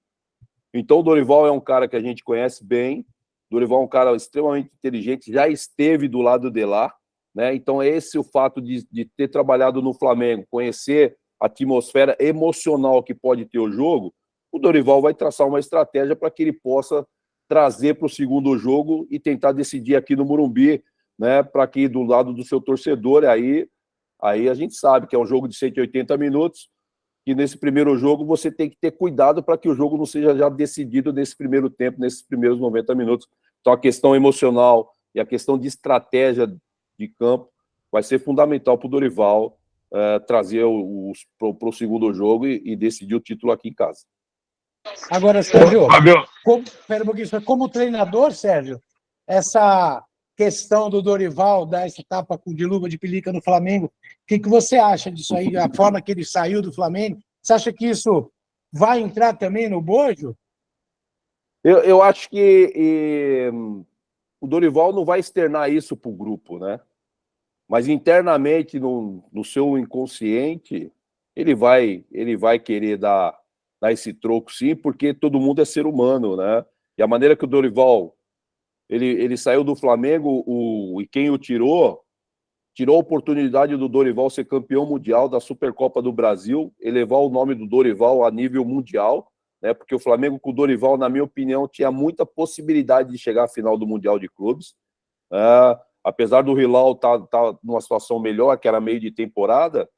Então o Dorival é um cara que a gente conhece bem, o Dorival é um cara extremamente inteligente, já esteve do lado de lá, né? Então esse é o fato de ter trabalhado no Flamengo, conhecer a atmosfera emocional que pode ter o jogo, o Dorival vai traçar uma estratégia para que ele possa trazer para o segundo jogo e tentar decidir aqui no Morumbi, né, para que do lado do seu torcedor, aí a gente sabe que é um jogo de 180 minutos, e nesse primeiro jogo você tem que ter cuidado para que o jogo não seja já decidido nesse primeiro tempo, nesses primeiros 90 minutos. Então a questão emocional e a questão de estratégia de campo vai ser fundamental para o Dorival trazer para o segundo jogo e decidir o título aqui em casa. Agora, Sérgio, como treinador, Sérgio, essa questão do Dorival dar essa tapa de luva de pelica no Flamengo, o que você acha disso aí? A forma que ele saiu do Flamengo, você acha que isso vai entrar também no bojo? Eu acho que o Dorival não vai externar isso para o grupo, né? Mas internamente, no seu inconsciente, ele vai querer dar esse troco, sim, porque todo mundo é ser humano, né? E a maneira que o Dorival ele saiu do Flamengo, e quem o tirou a oportunidade do Dorival ser campeão mundial da Supercopa do Brasil, elevar o nome do Dorival a nível mundial, né? Porque o Flamengo com o Dorival, na minha opinião, tinha muita possibilidade de chegar à final do Mundial de Clubes. Apesar do Hilal estar numa situação melhor, que era meio de temporada,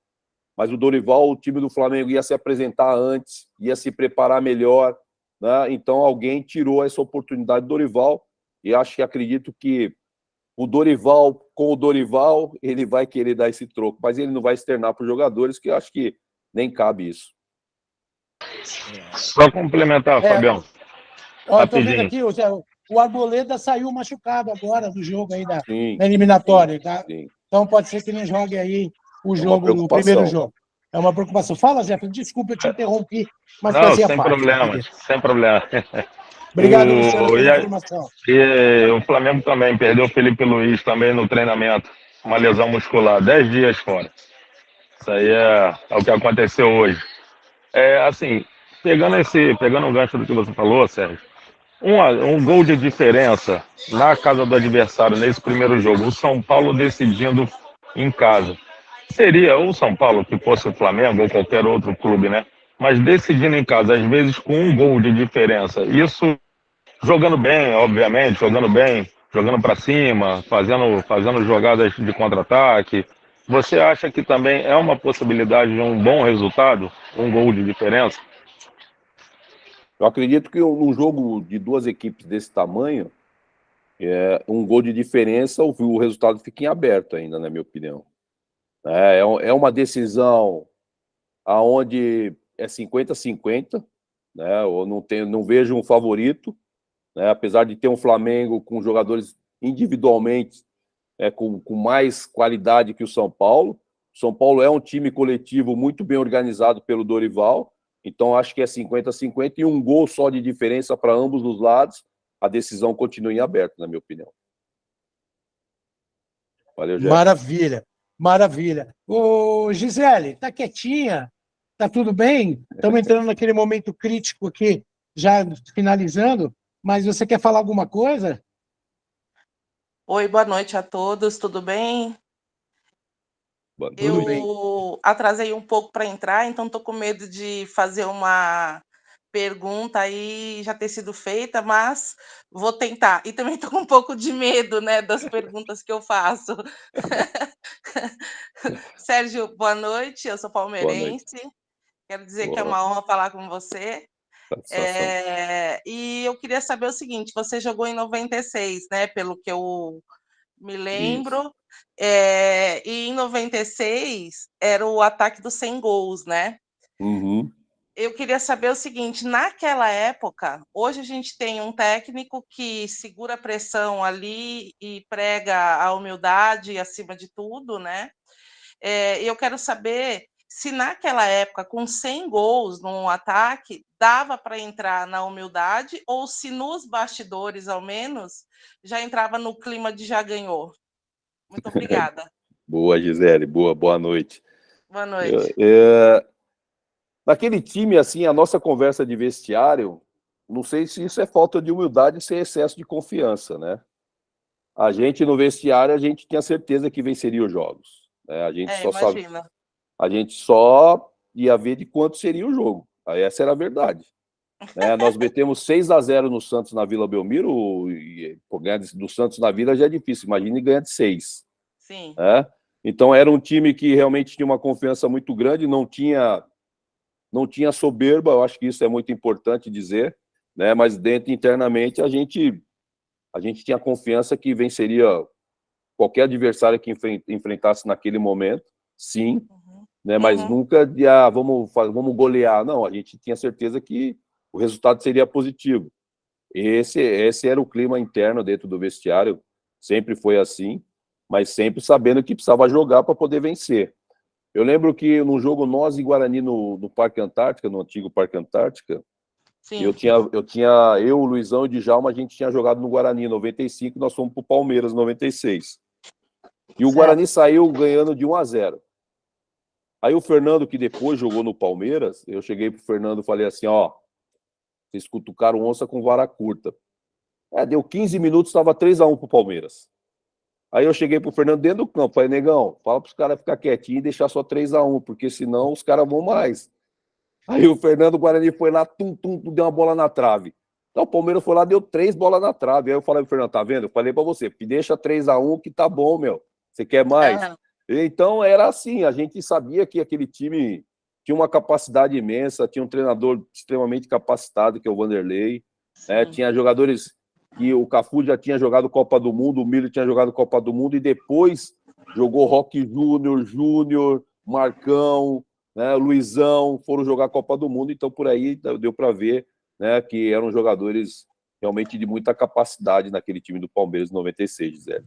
mas o Dorival, o time do Flamengo ia se apresentar antes, ia se preparar melhor, né? Então alguém tirou essa oportunidade do Dorival, e acredito que o Dorival, com o Dorival, ele vai querer dar esse troco, mas ele não vai externar para os jogadores, que eu acho que nem cabe isso. Só complementar, Fabião. Estou vendo aqui, o Arboleda saiu machucado agora do jogo aí na eliminatória, tá? Sim. Então pode ser que não jogue aí o jogo, o primeiro jogo. É uma preocupação. Fala, Zé, desculpa, eu te interrompi, mas não, fazia sem parte. problema, sem problema. Obrigado, Luciano, pela informação. E o Flamengo também perdeu o Felipe Luiz também no treinamento, uma lesão muscular, 10 dias fora. Isso aí é o que aconteceu hoje. Assim, pegando o gancho do que você falou, Sérgio, um gol de diferença na casa do adversário nesse primeiro jogo, o São Paulo decidindo em casa. Seria o São Paulo, que fosse o Flamengo ou qualquer outro clube, né? Mas decidindo em casa, às vezes com um gol de diferença. Isso jogando bem, obviamente, jogando para cima, fazendo jogadas de contra-ataque. Você acha que também é uma possibilidade de um bom resultado, um gol de diferença? Eu acredito que num jogo de duas equipes desse tamanho, um gol de diferença, o resultado fica em aberto ainda, na minha opinião. É uma decisão aonde é 50-50, né? Eu não vejo um favorito, né? Apesar de ter um Flamengo com jogadores individualmente com mais qualidade que o São Paulo. O São Paulo é um time coletivo muito bem organizado pelo Dorival, então acho que é 50-50 e um gol só de diferença para ambos os lados, a decisão continua em aberto, na minha opinião. Valeu, Jeff. Maravilha, maravilha. Ô, Gisele, tá quietinha? Tá tudo bem? Estamos entrando naquele momento crítico aqui, já finalizando, mas você quer falar alguma coisa? Oi, boa noite a todos, tudo bem? Eu atrasei um pouco para entrar, então estou com medo de fazer uma pergunta aí já ter sido feita, mas vou tentar. E também estou com um pouco de medo, né, das perguntas que eu faço. Sérgio, boa noite, eu sou palmeirense. Quero dizer que é uma honra falar com você. E eu queria saber o seguinte, você jogou em 96, né, pelo que eu me lembro, e em 96 era o ataque dos 100 gols, né? Uhum. Eu queria saber o seguinte, naquela época, hoje a gente tem um técnico que segura a pressão ali e prega a humildade acima de tudo, né? Eu quero saber se naquela época, com 100 gols num ataque, dava para entrar na humildade ou se nos bastidores, ao menos, já entrava no clima de já ganhou. Muito obrigada. Boa, Gisele. Boa noite. Boa noite. Naquele time, assim, a nossa conversa de vestiário, não sei se isso é falta de humildade ou se é excesso de confiança, né? A gente, no vestiário, a gente tinha certeza que venceria os jogos. Né? A gente só ia ver de quanto seria o jogo. Aí essa era a verdade. Né? Nós metemos 6-0 no Santos na Vila Belmiro, e ganhar do Santos na Vila já é difícil, imagine ganhar de 6. Sim. Né? Então era um time que realmente tinha uma confiança muito grande, não tinha soberba, eu acho que isso é muito importante dizer, né? Mas internamente a gente tinha confiança que venceria qualquer adversário que enfrentasse naquele momento, sim, né? Mas nunca de vamos golear, não, a gente tinha certeza que o resultado seria positivo. Esse era o clima interno dentro do vestiário, sempre foi assim, mas sempre sabendo que precisava jogar para poder vencer. Eu lembro que num jogo nós e Guarani no Parque Antártica, no antigo Parque Antártica, Sim. eu, o Luizão e o Djalma, a gente tinha jogado no Guarani em 95, nós fomos pro Palmeiras em 96. E o Guarani saiu ganhando de 1-0. Aí o Fernando, que depois jogou no Palmeiras, eu cheguei pro Fernando e falei assim, ó, vocês cutucaram onça com vara curta. Deu 15 minutos, estava 3-1 pro Palmeiras. Aí eu cheguei pro Fernando dentro do campo, falei, negão, fala pros caras ficar quietinho e deixar só 3-1, porque senão os caras vão mais. Aí o Fernando Guarani foi lá, deu uma bola na trave. Então o Palmeiras foi lá, deu 3 bolas na trave. Aí eu falei pro Fernando, tá vendo? Eu falei pra você, deixa 3-1 que tá bom, meu. Você quer mais? Então era assim, a gente sabia que aquele time tinha uma capacidade imensa, tinha um treinador extremamente capacitado, que é o Vanderlei, né? Tinha jogadores que o Cafu já tinha jogado Copa do Mundo, o Milho tinha jogado Copa do Mundo, e depois jogou Roque Júnior, Marcão, né, Luizão, foram jogar Copa do Mundo, então por aí deu para ver, né, que eram jogadores realmente de muita capacidade naquele time do Palmeiras em 96, Gisele.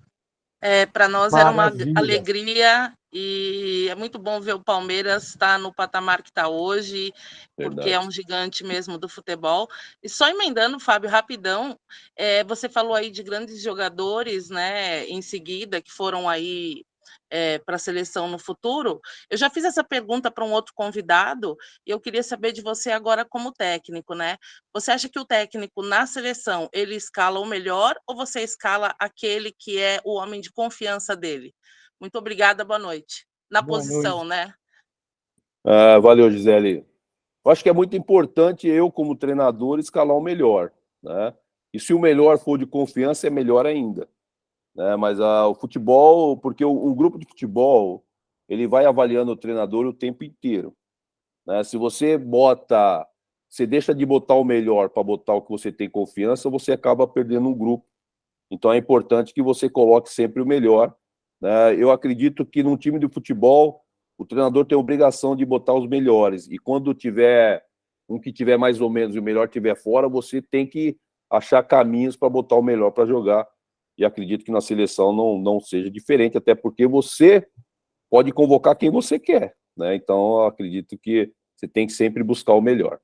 Para nós era uma alegria e é muito bom ver o Palmeiras estar no patamar que está hoje, porque é um gigante mesmo do futebol. E só emendando, Fábio, rapidão, você falou aí de grandes jogadores, né, em seguida, que foram aí para a seleção no futuro. Eu já fiz essa pergunta para um outro convidado e eu queria saber de você agora como técnico, né? Você acha que o técnico na seleção, ele escala o melhor ou você escala aquele que é o homem de confiança dele? Muito obrigada, boa noite. Na Boa posição, noite. né? Valeu, Gisele. Eu acho que é muito importante eu, como treinador, escalar o melhor, né? E se o melhor for de confiança, é melhor ainda. Né? Mas o futebol, porque um grupo de futebol, ele vai avaliando o treinador o tempo inteiro. Né? Se você deixa de botar o melhor para botar o que você tem confiança, você acaba perdendo um grupo. Então é importante que você coloque sempre o melhor. Né? Eu acredito que num time de futebol, o treinador tem a obrigação de botar os melhores. E quando tiver um que tiver mais ou menos e o melhor tiver fora, você tem que achar caminhos para botar o melhor para jogar. E acredito que na seleção não seja diferente, até porque você pode convocar quem você quer, né? Então, eu acredito que você tem que sempre buscar o melhor.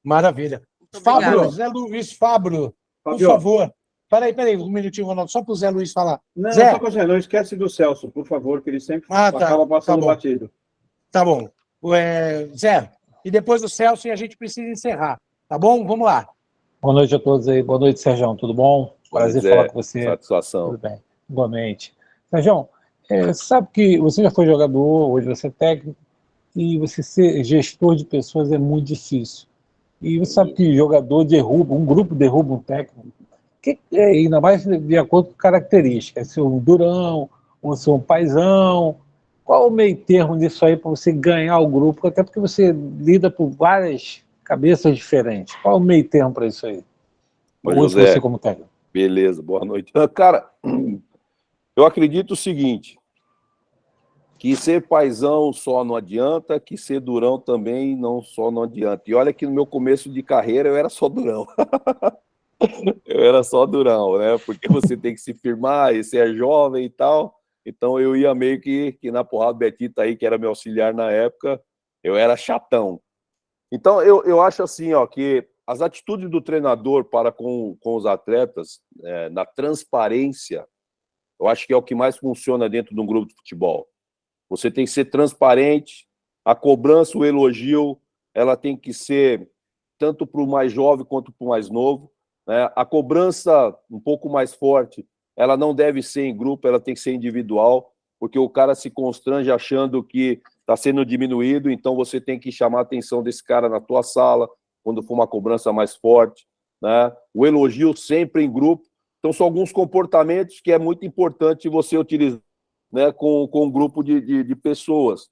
Maravilha. Fábio, Zé Luiz Fábio, por favor. Peraí, um minutinho, Ronaldo, só para o Zé Luiz falar. Não, Zé. só para o Zé, não esquece do Celso, por favor, que ele sempre acaba passando batido. Tá bom. Zé, e depois do Celso, e a gente precisa encerrar, tá bom? Vamos lá. Boa noite a todos aí. Boa noite, Sérgio. Tudo bom? Prazer falar com você. Satisfação. Tudo bem, igualmente. Sérgio, você sabe que você já foi jogador, hoje você é técnico, e você ser gestor de pessoas é muito difícil. E você sabe que jogador derruba, um grupo derruba um técnico, ainda mais de acordo com características, se um durão, ou se um paizão. Qual o meio termo disso aí para você ganhar o grupo? Até porque você lida por várias cabeças diferentes. Qual o meio termo para isso aí? Hoje José, você como técnico. Beleza, boa noite. Cara, eu acredito o seguinte, que ser paizão só não adianta, que ser durão também não adianta. E olha que no meu começo de carreira eu era só durão. Eu era só durão, né? Porque você tem que se firmar, e você é jovem e tal. Então eu ia meio que na porrada. O Betito aí, que era meu auxiliar na época, eu era chatão. Então eu acho assim, ó, que as atitudes do treinador para com os atletas, na transparência, eu acho que é o que mais funciona dentro de um grupo de futebol. Você tem que ser transparente, a cobrança, o elogio, ela tem que ser tanto para o mais jovem quanto para o mais novo. Né? A cobrança um pouco mais forte, ela não deve ser em grupo, ela tem que ser individual, porque o cara se constrange achando que está sendo diminuído, então você tem que chamar a atenção desse cara na tua sala, quando for uma cobrança mais forte, né? O elogio sempre em grupo. Então, são alguns comportamentos que é muito importante você utilizar, né, com um grupo de pessoas.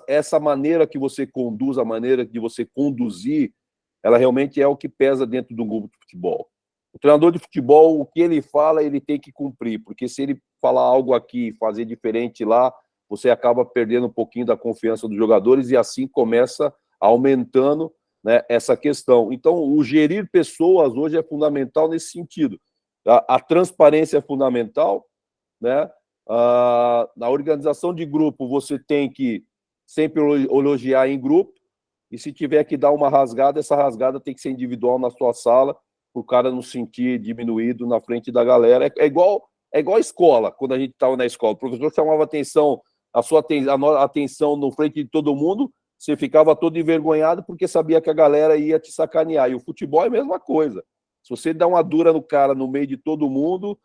Essa maneira que você conduz, a maneira de você conduzir, ela realmente é o que pesa dentro de um grupo de futebol. O treinador de futebol, o que ele fala, ele tem que cumprir, porque se ele falar algo aqui e fazer diferente lá, você acaba perdendo um pouquinho da confiança dos jogadores e assim começa aumentando, né, essa questão. Então, o gerir pessoas hoje é fundamental nesse sentido. A transparência é fundamental, né? Na organização de grupo, você tem que sempre elogiar em grupo, e se tiver que dar uma rasgada, essa rasgada tem que ser individual na sua sala, para o cara não se sentir diminuído na frente da galera. É igual a escola, quando a gente estava na escola. O professor chamava a atenção no frente de todo mundo, você ficava todo envergonhado porque sabia que a galera ia te sacanear. E o futebol é a mesma coisa. Se você dá uma dura no cara no meio de todo mundo,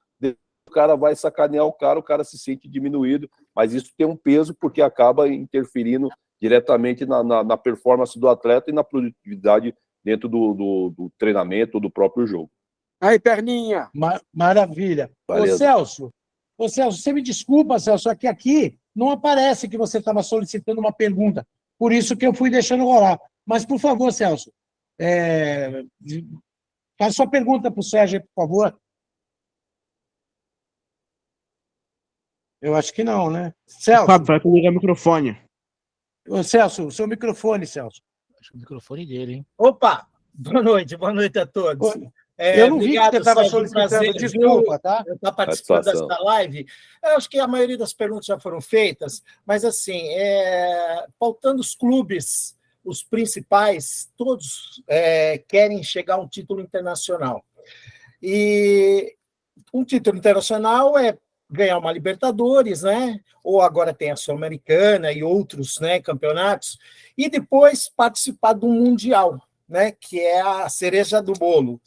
o cara vai sacanear o cara se sente diminuído, mas isso tem um peso porque acaba interferindo diretamente na performance do atleta e na produtividade dentro do treinamento, do próprio jogo. Aí, perninha! Maravilha. Ô, Celso, você me desculpa, Celso, é que aqui não aparece que você estava solicitando uma pergunta, por isso que eu fui deixando rolar. Mas, por favor, Celso, faz sua pergunta para o Sérgio, por favor. Eu acho que não, né? Celso. Fábio, vai ligar o microfone. Ô, Celso, o seu microfone, Celso. Acho que o microfone dele, hein? Opa! Boa noite a todos. Eu não vi que você estava Sérgio, solicitando, prazer, desculpa, tá? Eu estar participando dessa live. Eu acho que a maioria das perguntas já foram feitas, mas, assim, faltando os clubes, os principais, todos querem chegar a um título internacional. E um título internacional é ganhar uma Libertadores, né? Ou agora tem a Sul-Americana e outros, né, campeonatos, e depois participar do Mundial, né, que é a cereja do bolo.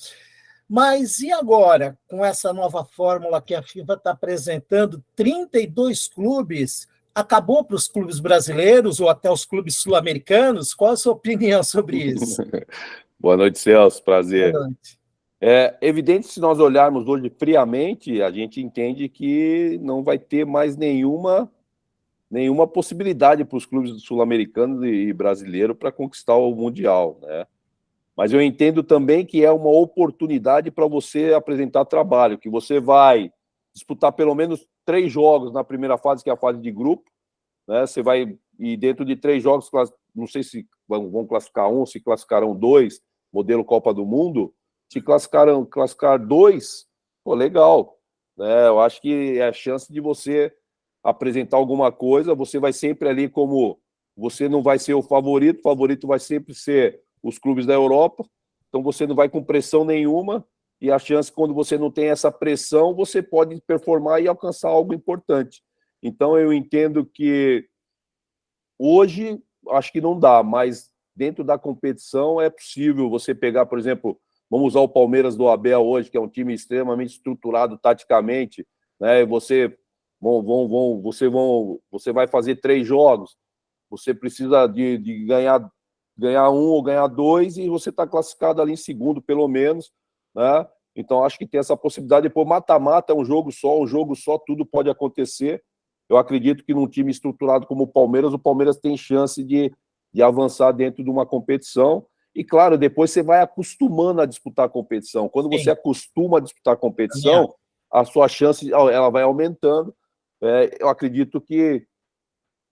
Mas e agora, com essa nova fórmula que a FIFA está apresentando, 32 clubes, acabou para os clubes brasileiros ou até os clubes sul-americanos? Qual a sua opinião sobre isso? Boa noite, Celso, prazer. Boa noite. É evidente, se nós olharmos hoje friamente, a gente entende que não vai ter mais nenhuma possibilidade para os clubes sul-americanos e brasileiros para conquistar o Mundial, né? Mas eu entendo também que é uma oportunidade para você apresentar trabalho, que você vai disputar pelo menos 3 jogos na primeira fase, que é a fase de grupo, né? Você vai, e dentro de 3 jogos, não sei se vão classificar 1, se classificarão 2, modelo Copa do Mundo. Se classificar 2, pô, legal, né? Eu acho que é a chance de você apresentar alguma coisa. Você vai sempre ali como... Você não vai ser o favorito vai sempre ser os clubes da Europa, então você não vai com pressão nenhuma, e a chance, quando você não tem essa pressão, você pode performar e alcançar algo importante. Então eu entendo que hoje, acho que não dá, mas dentro da competição é possível você pegar, por exemplo, vamos usar o Palmeiras do Abel hoje, que é um time extremamente estruturado taticamente, né? Você vai fazer 3 jogos, você precisa de ganhar 1 ou ganhar 2, e você está classificado ali em segundo, pelo menos, né? Então, acho que tem essa possibilidade. Depois, mata-mata é um jogo só, tudo pode acontecer. Eu acredito que num time estruturado como o Palmeiras tem chance de avançar dentro de uma competição. E, claro, depois você vai acostumando a disputar a competição. Quando você acostuma a disputar a competição, a sua chance ela vai aumentando. Eu acredito que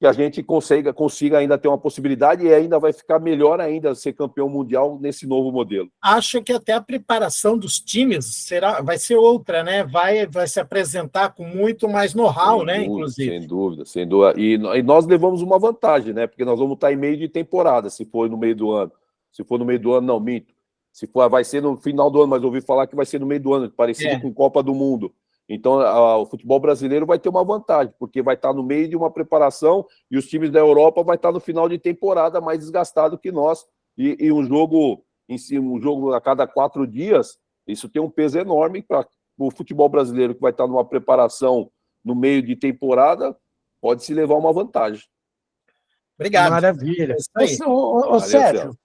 a gente consiga ainda ter uma possibilidade, e ainda vai ficar melhor ainda ser campeão mundial nesse novo modelo. Acho que até a preparação dos times vai ser outra, né? Vai se apresentar com muito mais know-how, né? Inclusive. Sem dúvida. E nós levamos uma vantagem, né? Porque nós vamos estar em meio de temporada, se for no meio do ano. Se for no meio do ano, não, minto. Se for, vai ser no final do ano, mas ouvi falar que vai ser no meio do ano, parecido com Copa do Mundo. Então, o futebol brasileiro vai ter uma vantagem, porque vai estar no meio de uma preparação, e os times da Europa vai estar no final de temporada mais desgastado que nós. E um jogo a cada 4 dias, isso tem um peso enorme para o futebol brasileiro, que vai estar numa preparação no meio de temporada, pode se levar uma vantagem. Obrigado. Maravilha. Valeu, Sérgio,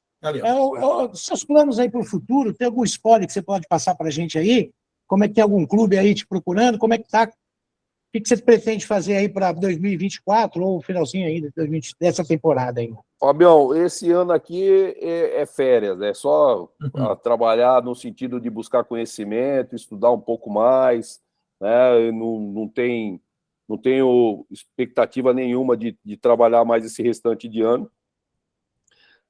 seus planos aí para o futuro, tem algum spoiler que você pode passar para a gente aí? Como é que tem algum clube aí te procurando? Como é que tá? O que você pretende fazer aí para 2024 ou finalzinho aí dessa temporada aí? Fabião, esse ano aqui é férias, é só trabalhar no sentido de buscar conhecimento, estudar um pouco mais, né? Não tenho expectativa nenhuma de trabalhar mais esse restante de ano.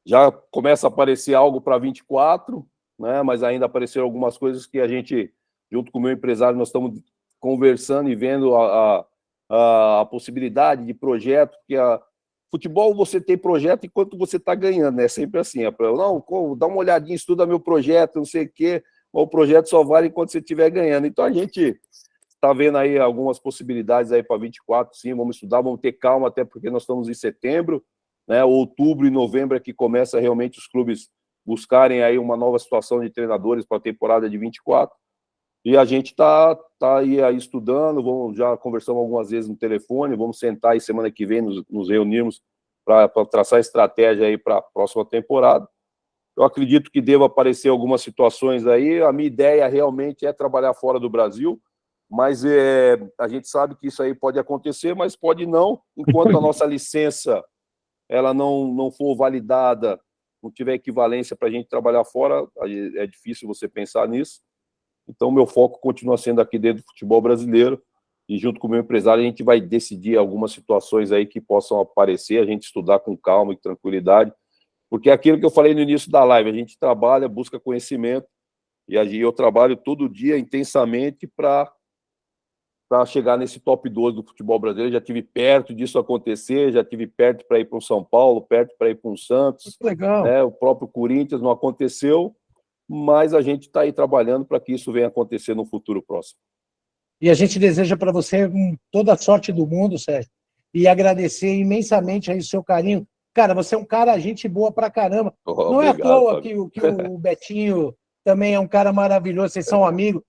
Já começa a aparecer algo para 24, né? Mas ainda apareceram algumas coisas que a gente, junto com o meu empresário, nós estamos conversando e vendo a possibilidade de projeto, porque futebol você tem projeto enquanto você está ganhando, né? Sempre assim, não, dá uma olhadinha, estuda meu projeto, não sei o quê, o projeto só vale enquanto você estiver ganhando. Então a gente está vendo aí algumas possibilidades aí para 24, sim, vamos estudar, vamos ter calma, até porque nós estamos em setembro, né? Outubro e novembro é que começa realmente os clubes buscarem aí uma nova situação de treinadores para a temporada de 24. E a gente está aí estudando, já conversamos algumas vezes no telefone, vamos sentar aí semana que vem, nos reunirmos para traçar estratégia aí para a próxima temporada. Eu acredito que deva aparecer algumas situações aí, a minha ideia realmente é trabalhar fora do Brasil, mas a gente sabe que isso aí pode acontecer, mas pode não, enquanto a nossa licença ela não for validada, não tiver equivalência para a gente trabalhar fora, é difícil você pensar nisso. Então, meu foco continua sendo aqui dentro do futebol brasileiro e junto com o meu empresário a gente vai decidir algumas situações aí que possam aparecer, a gente estudar com calma e tranquilidade, porque é aquilo que eu falei no início da live, a gente trabalha, busca conhecimento e eu trabalho todo dia intensamente para chegar nesse top 12 do futebol brasileiro. Já tive perto disso acontecer, já tive perto para ir para o São Paulo, perto para ir para o Santos. Legal. Né? O próprio Corinthians não aconteceu, mas a gente está aí trabalhando para que isso venha acontecer no futuro próximo. E a gente deseja para você toda a sorte do mundo, Sérgio, e agradecer imensamente aí o seu carinho. Cara, você é um cara, gente boa pra caramba. Não obrigado, é à toa Fábio. que o Betinho também é um cara maravilhoso, vocês são amigos.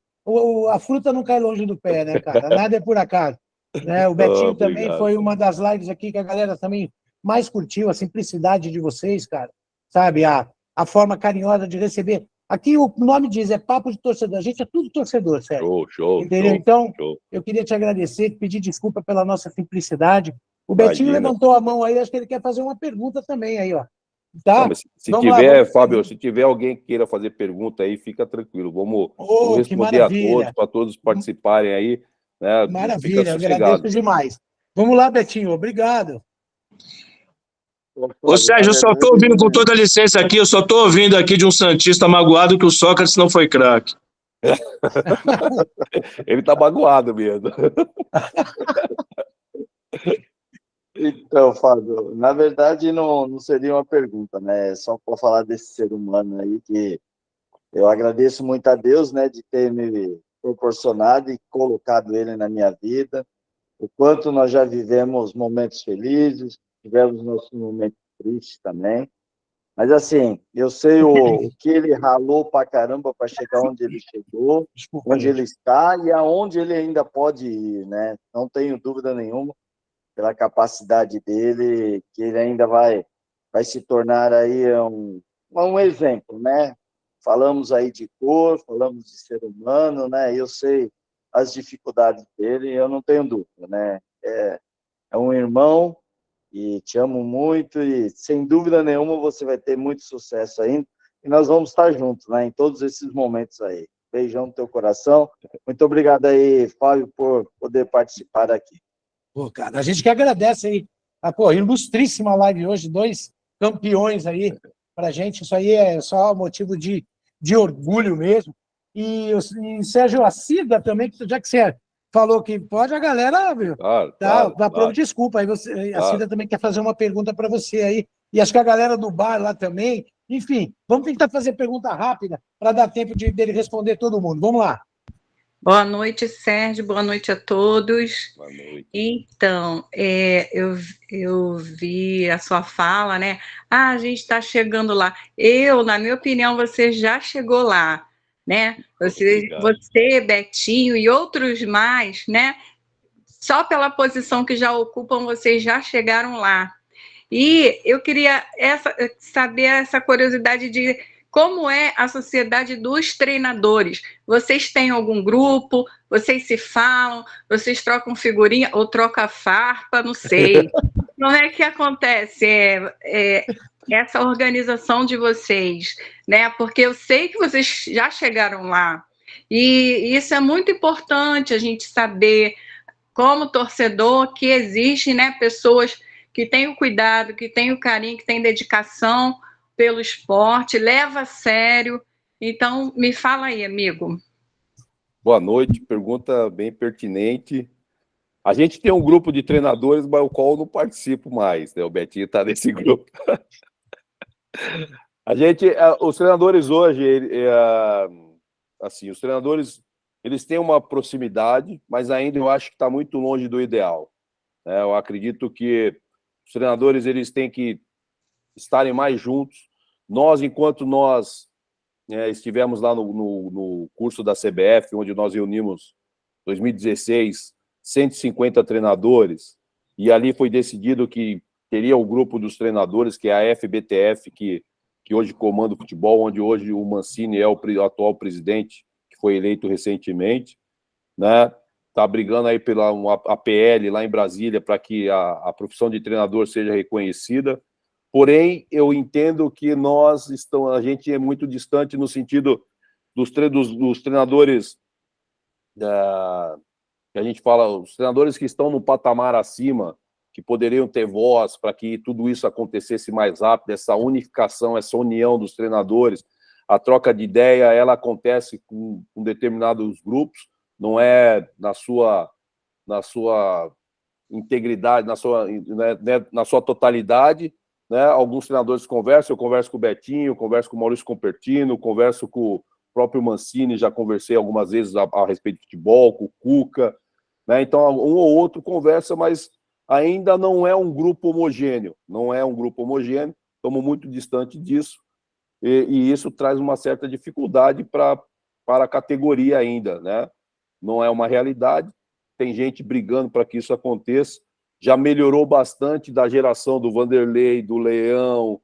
A fruta não cai longe do pé, né, cara? Nada é por acaso. Né? O Betinho também foi uma das lives aqui que a galera também mais curtiu, a simplicidade de vocês, cara. Sabe, a forma carinhosa de receber. Aqui o nome diz, é papo de torcedor. A gente é tudo torcedor, Sérgio. Show. Entendeu? Então, eu queria te agradecer, pedir desculpa pela nossa simplicidade. O Betinho levantou a mão aí, acho que ele quer fazer uma pergunta também aí, ó. Tá? Não, se tiver, Fábio, se tiver alguém que queira fazer pergunta aí, fica tranquilo. Vamos responder a todos, para todos participarem aí. Né? Maravilha, agradeço demais. Vamos lá, Betinho, obrigado. Ô, Sérgio, eu só estou ouvindo, com toda a licença aqui, eu só estou ouvindo aqui de um santista magoado que o Sócrates não foi craque. Ele tá magoado mesmo. Então, Fábio, na verdade não seria uma pergunta, né? Só para falar desse ser humano aí, que eu agradeço muito a Deus, né, de ter me proporcionado e colocado ele na minha vida. O quanto nós já vivemos momentos felizes, tivemos nossos momentos tristes também. Mas, assim, eu sei o que ele ralou pra caramba para chegar onde ele chegou, onde ele está e aonde ele ainda pode ir, né? Não tenho dúvida nenhuma, pela capacidade dele, que ele ainda vai se tornar aí um exemplo, né? Falamos aí de cor, falamos de ser humano, né? Eu sei as dificuldades dele, eu não tenho dúvida, né? É um irmão e te amo muito e, sem dúvida nenhuma, você vai ter muito sucesso ainda e nós vamos estar juntos, né? Em todos esses momentos aí. Beijão no teu coração. Muito obrigado aí, Fábio, por poder participar aqui. Pô, cara, a gente que agradece aí. Ilustríssima live hoje, 2 campeões aí pra gente. Isso aí é só motivo de orgulho mesmo. E Sérgio, a Cida também, já que você falou que pode, a galera, viu? Claro. Desculpa, aí a Cida também quer fazer uma pergunta para você aí. E acho que a galera do bar lá também. Enfim, vamos tentar fazer pergunta rápida para dar tempo dele responder todo mundo. Vamos lá. Boa noite, Sérgio. Boa noite a todos. Boa noite. Então, eu vi a sua fala, né? A gente está chegando lá. Na minha opinião, você já chegou lá, né? Você, Betinho e outros mais, né? Só pela posição que já ocupam, vocês já chegaram lá. E eu queria saber essa curiosidade de como é a sociedade dos treinadores. Vocês têm algum grupo? Vocês se falam? Vocês trocam figurinha ou trocam farpa? Não sei. Como é que acontece essa organização de vocês? Né? Porque eu sei que vocês já chegaram lá. E isso é muito importante a gente saber, como torcedor, que existem, né, pessoas que têm o cuidado, que têm o carinho, que têm dedicação pelo esporte, leva a sério. Então, me fala aí, amigo. Boa noite, pergunta bem pertinente. A gente tem um grupo de treinadores, mas o qual eu não participo mais, né? O Betinho está nesse grupo. Os treinadores hoje, assim, os treinadores, eles têm uma proximidade, mas ainda eu acho que está muito longe do ideal, né? Eu acredito que os treinadores, eles têm que estarem mais juntos. Nós, enquanto nós estivemos lá no curso da CBF, onde nós reunimos, em 2016, 150 treinadores, e ali foi decidido que teria o grupo dos treinadores, que é a FBTF, que hoje comanda o futebol, onde hoje o Mancini é o atual presidente, que foi eleito recentemente, né? Está brigando aí pela APL lá em Brasília para que a profissão de treinador seja reconhecida. Porém, eu entendo que a gente é muito distante no sentido dos treinadores, que a gente fala, os treinadores que estão no patamar acima, que poderiam ter voz para que tudo isso acontecesse mais rápido, essa unificação, essa união dos treinadores, a troca de ideia, ela acontece com determinados grupos, não é na sua integridade, na sua totalidade, né? Alguns treinadores conversam, eu converso com o Betinho, converso com o Maurício Compertino, converso com o próprio Mancini, já conversei algumas vezes a respeito de futebol, com o Cuca, né? Então, um ou outro conversa, mas ainda não é um grupo homogêneo, estamos muito distante disso, e isso traz uma certa dificuldade para a categoria ainda, né? Não é uma realidade, tem gente brigando para que isso aconteça, já melhorou bastante da geração do Vanderlei, do Leão,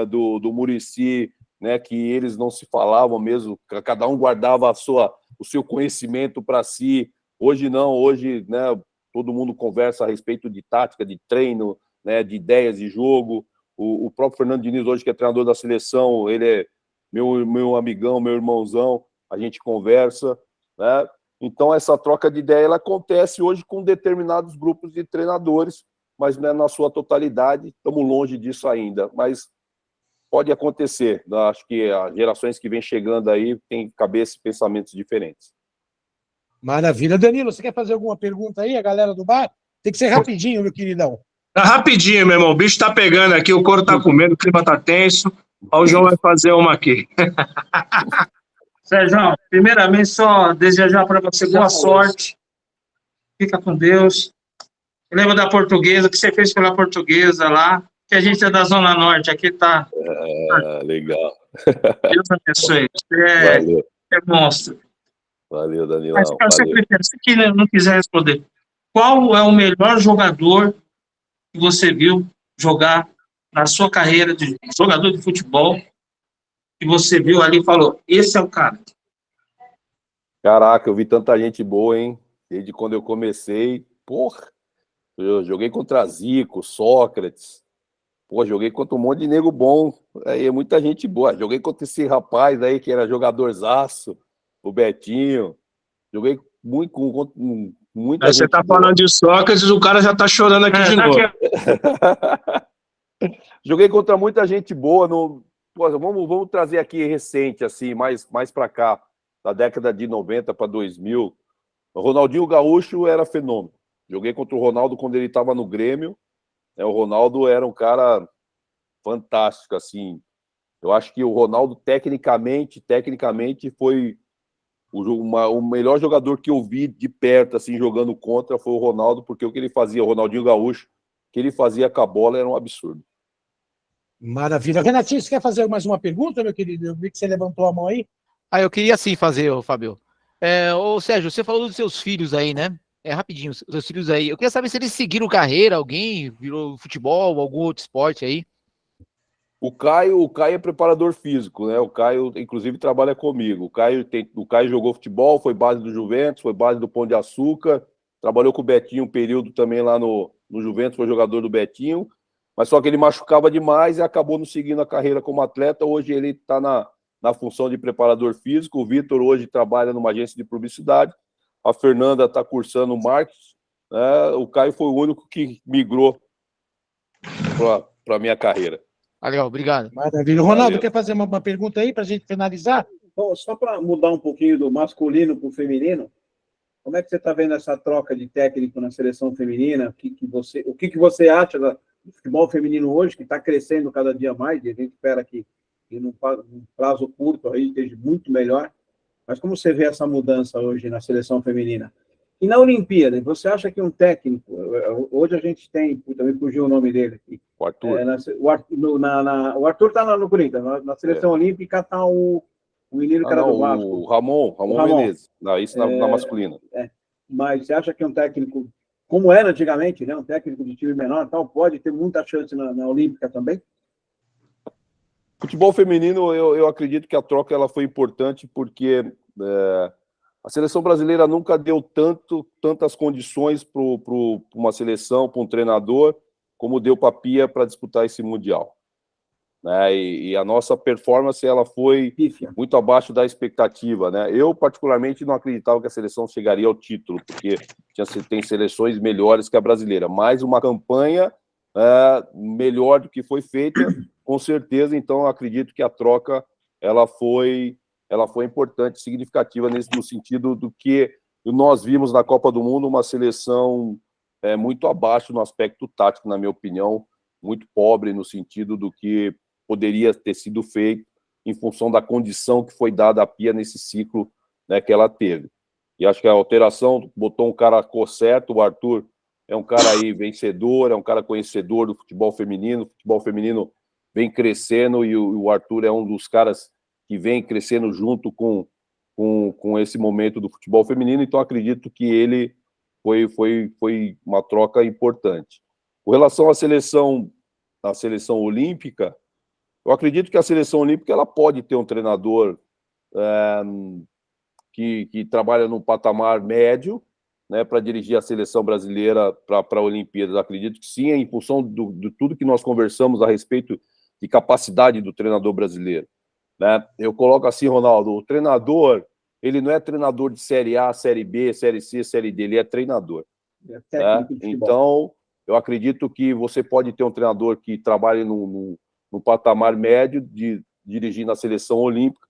do Muricy, né, que eles não se falavam mesmo, cada um guardava o seu conhecimento para si. Hoje não, hoje, né, todo mundo conversa a respeito de tática, de treino, né, de ideias de jogo. O próprio Fernando Diniz, hoje que é treinador da seleção, ele é meu amigão, meu irmãozão, a gente conversa, né? Então, essa troca de ideia ela acontece hoje com determinados grupos de treinadores, mas não é na sua totalidade, estamos longe disso ainda, mas pode acontecer. Acho que as gerações que vêm chegando aí têm cabeça e pensamentos diferentes. Maravilha. Danilo, você quer fazer alguma pergunta aí, a galera do bar? Tem que ser rapidinho, meu queridão. Tá rapidinho, meu irmão. O bicho tá pegando aqui, o couro tá comendo, o clima tá tenso. Ó, o João vai fazer uma aqui. Sérgio, primeiramente, só desejar para você boa sorte. Fica com Deus. Lembra da Portuguesa, o que você fez pela Portuguesa lá, que a gente é da Zona Norte, aqui tá. Legal. Deus abençoe. Você é monstro. Valeu, Danilão. Mas, cara, se que não quiser responder, qual é o melhor jogador que você viu jogar na sua carreira de jogador de futebol, que você viu ali e falou, esse é o cara? Caraca, eu vi tanta gente boa, hein? Desde quando eu comecei. Porra, eu joguei contra Zico, Sócrates. Pô, joguei contra um monte de nego bom. Aí, muita gente boa. Joguei contra esse rapaz aí que era jogadorzaço, o Betinho. Joguei muito com muita gente. Você tá falando de Sócrates, o cara já tá chorando aqui de novo. Joguei contra muita gente boa. Pô, vamos trazer aqui recente, assim, mais para cá, da década de 90 para 2000. O Ronaldinho Gaúcho era fenômeno. Joguei contra o Ronaldo quando ele estava no Grêmio. O Ronaldo era um cara fantástico, assim. Eu acho que o Ronaldo, tecnicamente foi o melhor jogador que eu vi de perto, assim, jogando contra, foi o Ronaldo, porque o que ele fazia, o Ronaldinho Gaúcho, o que ele fazia com a bola era um absurdo. Maravilha. Renatinho, você quer fazer mais uma pergunta, meu querido? Eu vi que você levantou a mão aí. Eu queria sim fazer, Fábio. Ô, Sérgio, você falou dos seus filhos aí, né? Rapidinho, os seus filhos aí. Eu queria saber se eles seguiram carreira, alguém virou futebol, algum outro esporte aí. O Caio é preparador físico, né? O Caio, inclusive, trabalha comigo. O Caio jogou futebol, foi base do Juventus, foi base do Pão de Açúcar, trabalhou com o Betinho um período também lá no Juventus, foi jogador do Betinho, mas só que ele machucava demais e acabou não seguindo a carreira como atleta. Hoje ele está na função de preparador físico. O Vitor hoje trabalha numa agência de publicidade. A Fernanda está cursando marketing. Né? O Caio foi o único que migrou para a minha carreira. Legal, obrigado. Maravilha. Ronaldo, quer fazer uma pergunta aí para a gente finalizar? Bom, só para mudar um pouquinho do masculino para o feminino, Como é que você está vendo essa troca de técnico na seleção feminina? O que você acha do futebol feminino hoje, que está crescendo cada dia mais, e a gente espera que num prazo curto aí esteja muito melhor. Mas como você vê essa mudança hoje na seleção feminina? E na Olimpíada, você acha que um técnico... Hoje a gente tem... Também fugiu o nome dele aqui. O Arthur. O Arthur está no Corinthians. Na seleção olímpica está o menino que era do Vasco. O Ramon Menezes. Isso na masculina. Mas você acha que um técnico, como era antigamente, né, um técnico de time menor, tal, pode ter muita chance na Olímpica também? Futebol feminino, eu acredito que a troca ela foi importante porque a seleção brasileira nunca deu tantas condições para uma seleção, para um treinador, como deu para a Pia para disputar esse Mundial. Né? E a nossa performance ela foi muito abaixo da expectativa. Né? Eu, particularmente, não acreditava que a seleção chegaria ao título, porque tem seleções melhores que a brasileira. Mas uma campanha melhor do que foi feita, com certeza. Então, eu acredito que a troca ela foi importante, significativa no sentido do que nós vimos na Copa do Mundo, uma seleção muito abaixo no aspecto tático, na minha opinião, muito pobre no sentido do que poderia ter sido feito em função da condição que foi dada à Pia nesse ciclo, né, que ela teve. E acho que a alteração botou um cara certo, o Arthur é um cara aí vencedor, é um cara conhecedor do futebol feminino, o futebol feminino vem crescendo e o Arthur é um dos caras que vem crescendo junto com esse momento do futebol feminino, então acredito que ele foi uma troca importante. Com relação à seleção olímpica, eu acredito que a seleção olímpica ela pode ter um treinador que trabalha num patamar médio, né, para dirigir a seleção brasileira para a Olimpíadas. Acredito que sim, em função de tudo que nós conversamos a respeito de capacidade do treinador brasileiro. Né? Eu coloco assim, Ronaldo, o treinador, ele não é treinador de Série A, Série B, Série C, Série D, ele é treinador. Né? Então, eu acredito que você pode ter um treinador que trabalhe no patamar médio de dirigir na seleção olímpica.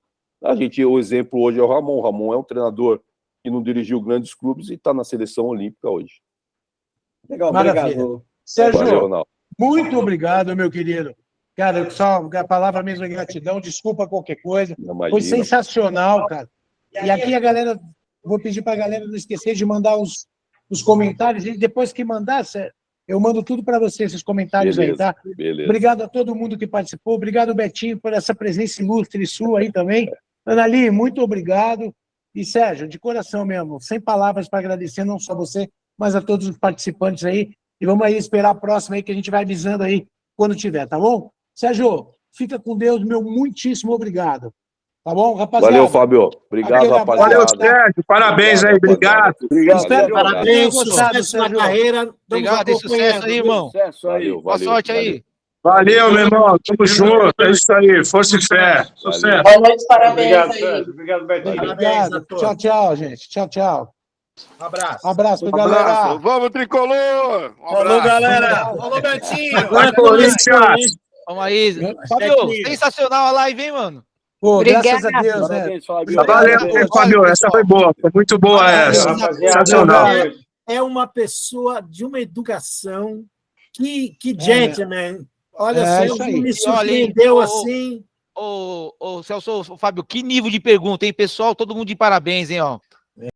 O exemplo hoje é o Ramon. O Ramon é um treinador que não dirigiu grandes clubes e está na seleção olímpica hoje. Legal, obrigado. Sérgio, valeu, muito obrigado, meu querido. Cara, só a palavra mesmo é gratidão, desculpa qualquer coisa. Foi sensacional, cara. E aqui a galera, vou pedir para a galera não esquecer de mandar os comentários, e depois que mandar, eu mando tudo para você, esses comentários. Beleza, aí, tá? Beleza. Obrigado a todo mundo que participou, obrigado, Betinho, por essa presença ilustre sua aí também. Anali, muito obrigado. E, Sérgio, de coração mesmo, sem palavras para agradecer, não só você, mas a todos os participantes aí. E vamos aí esperar a próxima aí, que a gente vai avisando aí quando tiver, tá bom? Sérgio, fica com Deus, meu muitíssimo obrigado. Tá bom, rapaziada? Valeu, Fábio. Obrigado, rapaziada. Valeu, Sérgio. Parabéns aí, obrigado. Espero parabéns, gostado, sucesso na carreira. Obrigado, e sucesso aí, irmão. Valeu, boa sorte aí. Valeu, meu irmão. Tamo junto. É isso aí. Força e fé. Sucesso. Boa noite, parabéns Obrigado, aí. Sérgio. Obrigado, Betinho. Obrigado. Tchau, tchau, gente. Tchau, tchau. Abraço. Abraço, galera. Vamos, Tricolor! Falou, galera. Falou, Betinho. Vai, Corinthians. Vamos aí. Fábio, sensacional a live, hein, mano? Pô, graças Obrigada. a Deus, né? Parabéns, Fábio. Valeu, Fábio. Essa foi boa. Foi muito boa essa. Sensacional. É uma pessoa de uma educação que gentleman. Olha só, me surpreendeu assim. Ô, Celso, Fábio, que nível de pergunta, hein, pessoal? Todo mundo de parabéns, hein, ó.